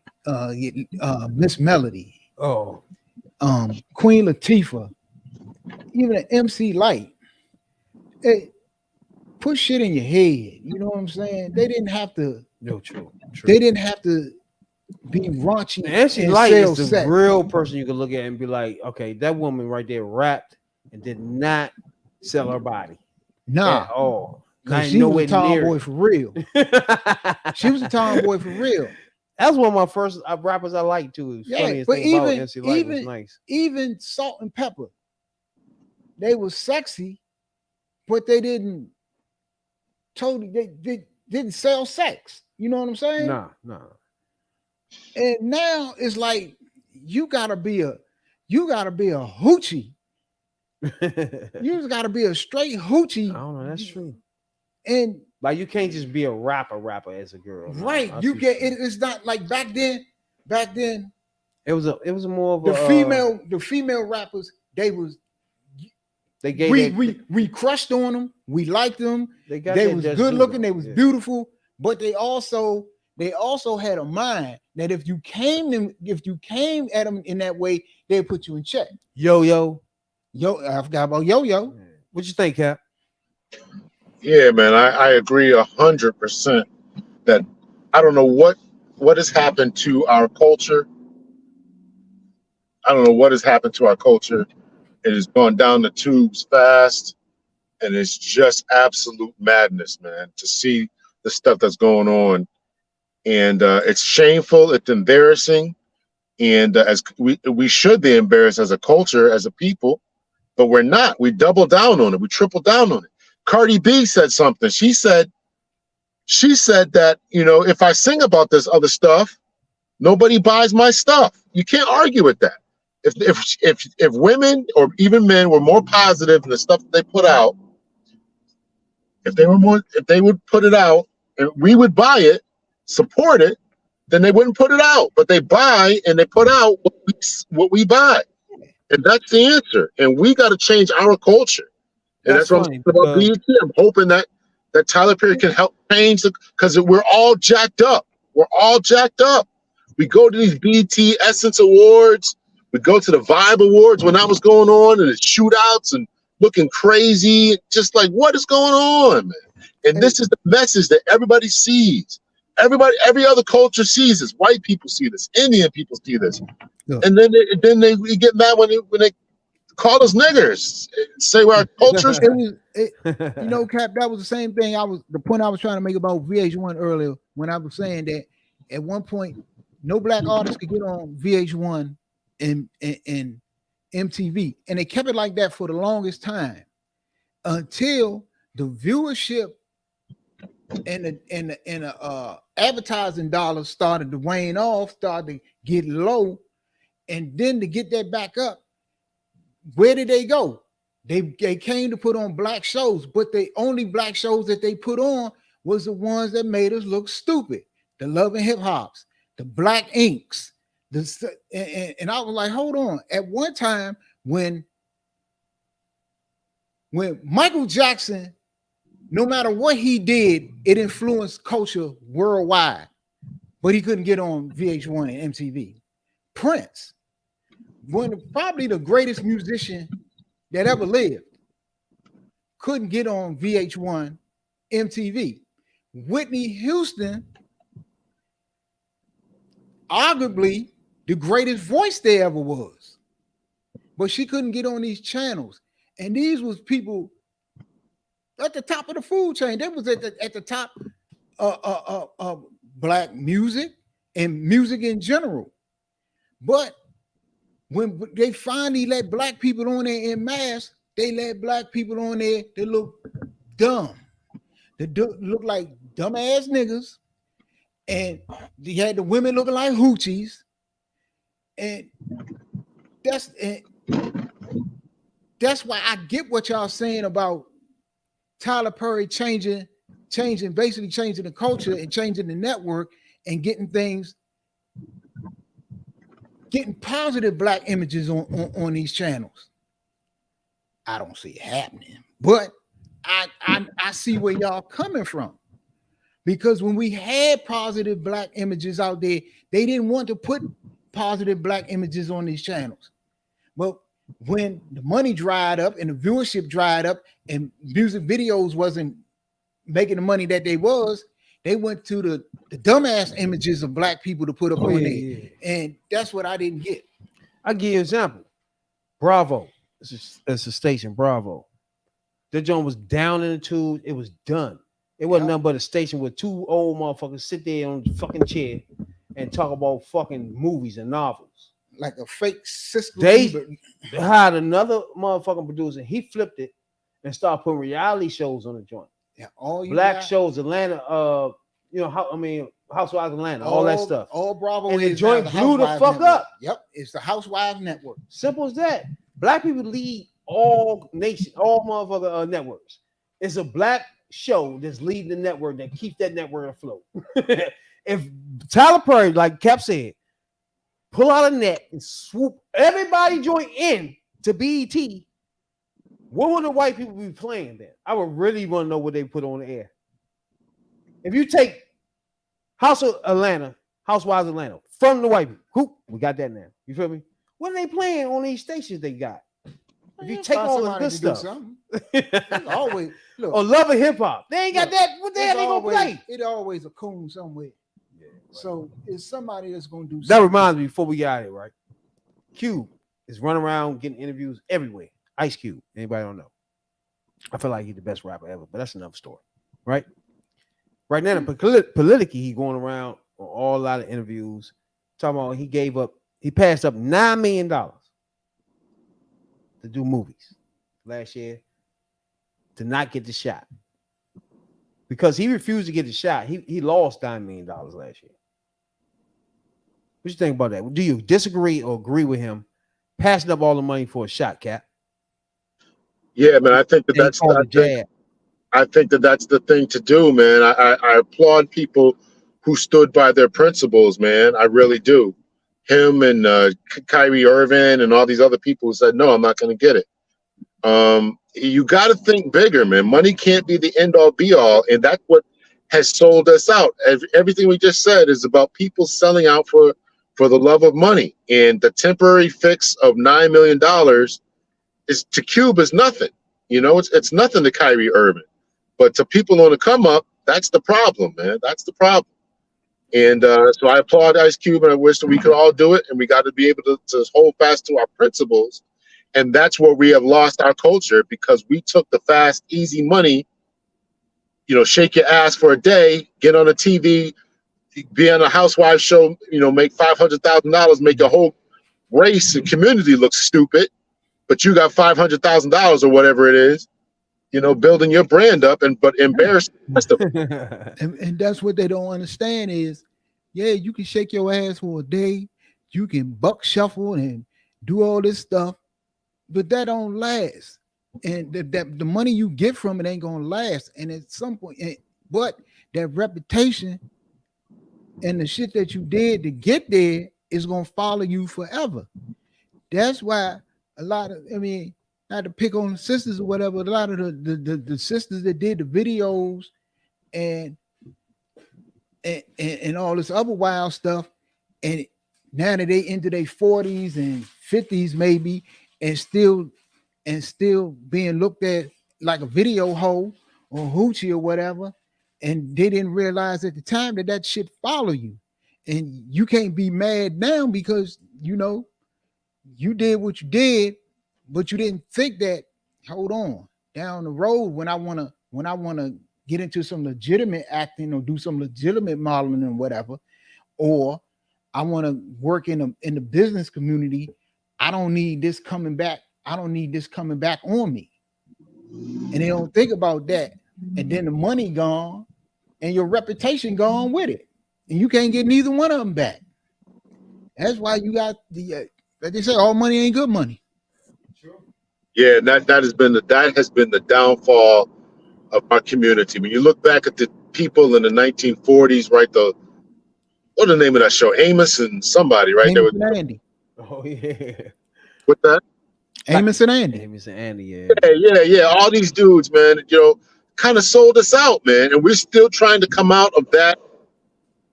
Miss Melody. Oh. Queen Latifah. Even an MC Light. Put shit in your head. You know what I'm saying? They didn't have to. No, true. They didn't have to be raunchy. MC Light is the real person you can look at and be like, okay, that woman right there rapped and did not sell her body. Nah. At all. Because she was a tomboy for real. She was a tomboy for real. That's one of my first rappers I liked too. Yeah, but even MC Light was nice. Even Salt and Pepper, they was sexy, but they didn't they didn't sell sex. You know what I'm saying? Nah. And now it's like you gotta be you gotta be a hoochie. I You just gotta be a straight hoochie. don't know. That's true. And Like you can't just be a rapper as a girl. No, right, I you see get what it. It's not like back then. Back then, It was more of the a female rappers, they was they gave we crushed on them. We liked them. they got They that was just good due, looking. though. They was Yeah. beautiful. But they also had a mind that if you came at them in that way, they'd put you in check. Yo. I forgot about Yo. What you think, Cap? Yeah, man, I agree 100% that I don't know what has happened to our culture. I don't know what has happened to our culture. It has gone down the tubes fast, and it's just absolute madness, man, to see the stuff that's going on. And it's shameful, it's embarrassing, and as we should be embarrassed as a culture, as a people, but we're not. We double down on it. We triple down on it. Cardi B said something. She said that, if I sing about this other stuff, nobody buys my stuff. You can't argue with that. If women or even men were more positive in the stuff that they put out, if they would put it out and we would buy it, support it, then they wouldn't put it out. But they buy and they put out what we buy. And that's the answer. And we got to change our culture. And that's what I'm saying about BET. I'm hoping that Tyler Perry can help change because we're all jacked up. We're all jacked up. We go to these BET Essence Awards. We go to the Vibe Awards when that was going on, and it's shootouts and looking crazy. Just like, what is going on, man? And this is the message that everybody sees. Every other culture sees this. White people see this. Indian people see this. Yeah. And then they get mad when they call us niggers. Say our culture. Cap, that was the same thing. The point I was trying to make about VH1 earlier when I was saying that at one point no black artists could get on VH1 and MTV, and they kept it like that for the longest time until the viewership and the advertising dollars started to wane off, started to get low, and then to get that back up, where did they go? They came to put on black shows, but the only black shows that they put on was the ones that made us look stupid. The Love and Hip Hops, the Black Inks, and I was like, hold on. At one time, when Michael Jackson, no matter what he did, it influenced culture worldwide, but he couldn't get on VH1 and MTV. Prince, probably the greatest musician that ever lived, couldn't get on VH1, MTV. Whitney Houston, arguably the greatest voice there ever was, but she couldn't get on these channels. And these was people at the top of the food chain. They was at the top of black music and music in general. But when they finally let black people on there in mass, they let black people on there that look dumb. They look like dumbass niggas. And you had the women looking like hoochies. And that's why I get what y'all saying about Tyler Perry basically changing the culture and changing the network and getting positive black images on these channels. I don't see it happening, but I see where y'all coming from. Because when we had positive black images out there, they didn't want to put positive black images on these channels. But when the money dried up and the viewership dried up and music videos wasn't making the money that they went to the dumbass images of black people to put up on there. Yeah. And that's what I didn't get. I'll give you an example. Bravo. It's a station, Bravo. The joint was down in the tubes. It was done. It wasn't nothing but a station where two old motherfuckers sit there on the fucking chair and talk about fucking movies and novels. Like a fake system. They hired another motherfucking producer. He flipped it and started putting reality shows on the joint. Yeah, all black shows, Atlanta, you know, how I mean, Housewives of Atlanta, all that stuff. All Bravo And the is now joint the blew the Housewives fuck Network. up. Yep, it's the Housewives Network. Simple as that. Black people lead all motherfucker networks. It's a black show that's leading the network that keeps that network afloat. If Tyler Perry, like Cap said, pull out a net and swoop everybody join in to BET, what would the white people be playing then? I would really want to know what they put on the air. If you take Housewives of Atlanta from the white people, we got that now. You feel me? What are they playing on these stations they got? If you take all the good stuff, always look, or Love and Hip Hop, they ain't got that. What the hell they gonna play? It always a coon somewhere. Yeah, right. So it's somebody that's gonna do. That reminds me. Before we get out of here, right? Cube is running around getting interviews everywhere. Ice Cube. Anybody don't know? I feel like he's the best rapper ever, but that's another story, right? Right now, politically, he's going around on a lot of interviews talking about he passed up $9 million to do movies last year to not get the shot because he refused to get the shot. He lost $9 million last year. What you think about that? Do you disagree or agree with him passing up all the money for a shot, Cap? Yeah, man. I think that's the thing to do, man. I applaud people who stood by their principles, man. I really do. Him and Kyrie Irving and all these other people who said, no, I'm not going to get it. You got to think bigger, man. Money can't be the end all be all. And that's what has sold us out. Everything we just said is about people selling out for the love of money. And the temporary fix of $9 million is to Cube is nothing. You know, it's nothing to Kyrie Irving. But to people on the come up, that's the problem, man. That's the problem. And so I applaud Ice Cube, and I wish that we could all do it. And we got to be able to hold fast to our principles. And that's where we have lost our culture because we took the fast, easy money, you know, shake your ass for a day, get on a TV, be on a housewife show, you know, make $500,000, make your whole race and community look stupid. But you got $500,000 or whatever it is, you know, building your brand up but embarrassing the rest of them. And that's what they don't understand is, yeah, you can shake your ass for a day, you can buck shuffle and do all this stuff, but that don't last. And the money you get from it ain't gonna last. And at some point, but that reputation and the shit that you did to get there is gonna follow you forever. That's why a lot of, I mean, not to pick on the sisters or whatever, a lot of the sisters that did the videos and all this other wild stuff, and now that they into their 40s and 50s maybe, and still being looked at like a video hoe or hoochie or whatever, and they didn't realize at the time that shit follow you, and you can't be mad now because you know you did what you did, but you didn't think that. Hold on, down the road when I wanna get into some legitimate acting or do some legitimate modeling and whatever, or I want to work in the business community, I don't need this coming back. I don't need this coming back on me. And they don't think about that. And then the money gone and your reputation gone with it. And you can't get neither one of them back. That's why you got the like they say, all money ain't good money. Yeah, that has been the downfall of our community. When you look back at the people in the 1940s, right? What's the name of that show? Amos and somebody, right? Amos and Andy. Oh yeah. What's that? Amos and Andy. Amos and Andy, yeah. Yeah. All these dudes, man, you know, kind of sold us out, man. And we're still trying to come out of that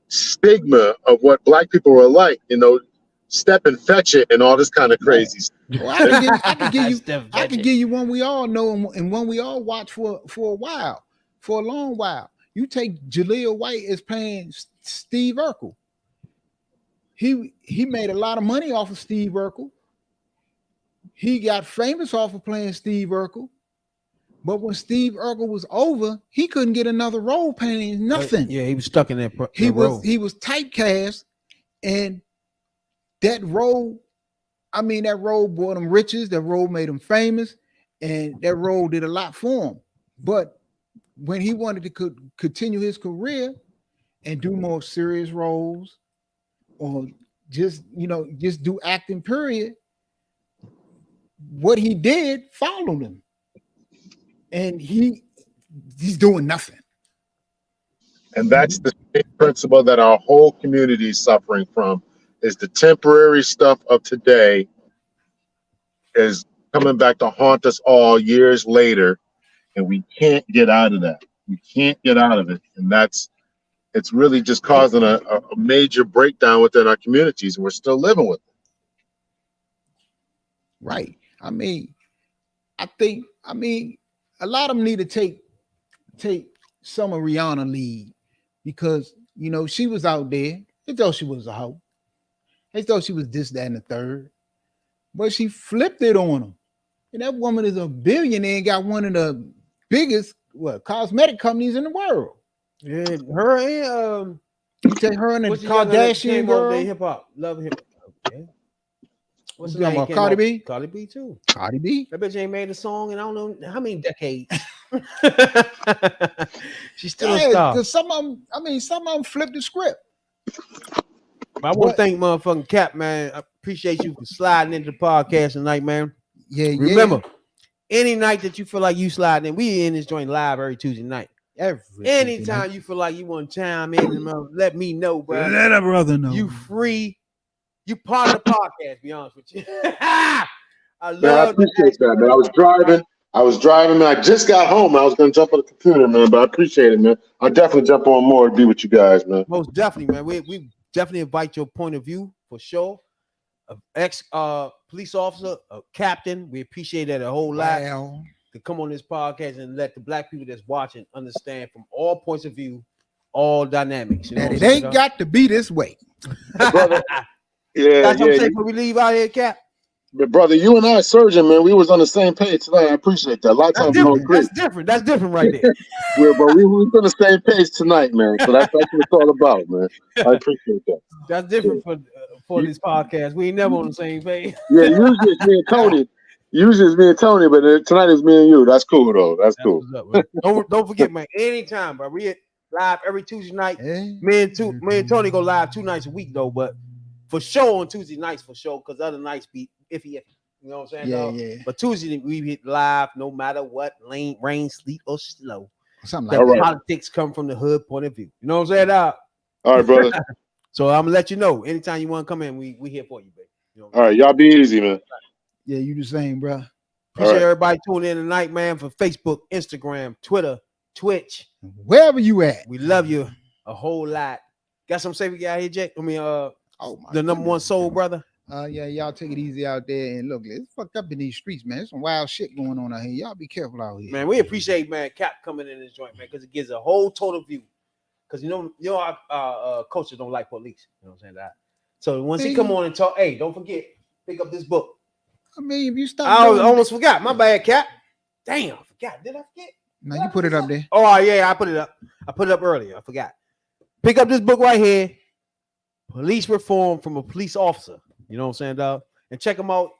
stigma of what black people were like, you know, step and fetch it and all this kind of crazy stuff. Well, I can give you one we all know and one we all watch for a while, for a long while. You take Jaleel White as playing Steve Urkel. He made a lot of money off of Steve Urkel. He got famous off of playing Steve Urkel. But when Steve Urkel was over, he couldn't get another role playing nothing. Yeah, he was stuck in that role. He was typecast, and that role, I mean, that role brought him riches. That role made him famous, and that role did a lot for him. But when he wanted to continue his career, and do more serious roles, or just just do acting. Period. What he did followed him, and he's doing nothing. And that's the same principle that our whole community is suffering from, is the temporary stuff of today is coming back to haunt us all years later, and we can't get out of that. We can't get out of it. And it's really just causing a major breakdown within our communities, and we're still living with it. Right. I mean, a lot of them need to take some of Rihanna lead, because she was out there. They thought she was a hoe. They thought she was this, that, and the third. But she flipped it on them. And that woman is a billionaire and got one of the biggest cosmetic companies in the world. Yeah, her and You take her and the Kardashian girl. Hip hop, love hip hop. Okay. What's You the talking name? about Cardi B? Cardi B too. Cardi B. That bitch ain't made a song in I don't know how many decades. She's still a Yeah, star. because some of them flipped the script. I want to thank motherfucking Cap, man. I appreciate you for sliding into the podcast tonight, man. Yeah, Remember, any night that you feel like you sliding in, we in this joint live every Tuesday night. Anytime you feel like you want to chime in, let me know, bro. Let a brother know. You free. You part of the podcast, to be honest with you. I appreciate that, man. I was driving, man. I just got home. I was going to jump on the computer, man, but I appreciate it, man. I'll definitely jump on more and be with you guys, man. Most definitely, man. We definitely invite your point of view for sure. Ex police officer, a captain. We appreciate that a whole lot to come on this podcast and let the black people that's watching understand from all points of view, all dynamics. That it ain't got to be this way. Brother, yeah, that's what I'm saying before we leave out here, Cap. But brother, you and I, surgeon, man, we was on the same page tonight. I appreciate that. A lot of times we don't agree. That's different right there. But we was on the same page tonight, man. So that's what it's all about, man. I appreciate that. That's different for this podcast. We ain't never on the same page. Yeah, usually it's me and Tony. But tonight it's me and you. That's cool though. That's cool. Don't forget, man. Anytime, bro. We live every Tuesday night. Me and Tony go live 2 nights a week though, but for sure on Tuesday nights for sure, because other nights be iffy. You know what I'm saying? Yeah. But Tuesday we hit live no matter what, rain, sleet, or snow. Something like that. Politics come from the hood point of view. You know what I'm saying? All right, brother. So I'm gonna let you know anytime you want to come in, we here for you, baby. You know all right, y'all be easy, man. Yeah, you the same, bro. Appreciate everybody tuning in tonight, man, for Facebook, Instagram, Twitter, Twitch, wherever you at. We love you a whole lot. Got something to say we got here, Jake? I mean, the number one soul brother. Yeah, y'all take it easy out there and look, it's fucked up in these streets, man. There's some wild shit going on out here. Y'all be careful out here. Man, we appreciate, man, Cap coming in this joint, man, because it gives a whole total view. Because our coaches don't like police. You know what I'm saying? That. So once he come on and talk, hey, don't forget, pick up this book. I mean, if you stop, I almost forgot. My bad, Cap. Damn, I forgot. Did I forget? No, you put it up there. Oh yeah, I put it up. I put it up earlier. I forgot. Pick up this book right here. Police Reform from a Police Officer. You know what I'm saying, dog? And check him out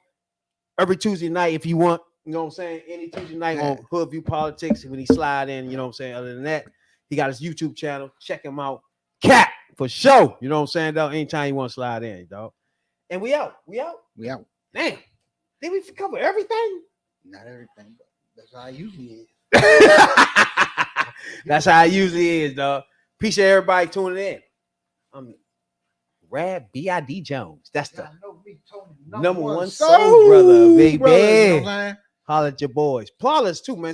every Tuesday night if you want. You know what I'm saying? Any Tuesday night on Hoodviewpolitics when he slide in. You know what I'm saying? Other than that, he got his YouTube channel. Check him out. Cap for sure. You know what I'm saying, dog? Anytime you want to slide in, dog. And we out. We out. Damn. Did we cover everything? Not everything, but that's how it usually is. That's how it usually is, dog. Appreciate everybody tuning in. I'm Rad B.I.D. Jones. That's the number one soul brother, baby. Holla at your boys. Plawless too, man.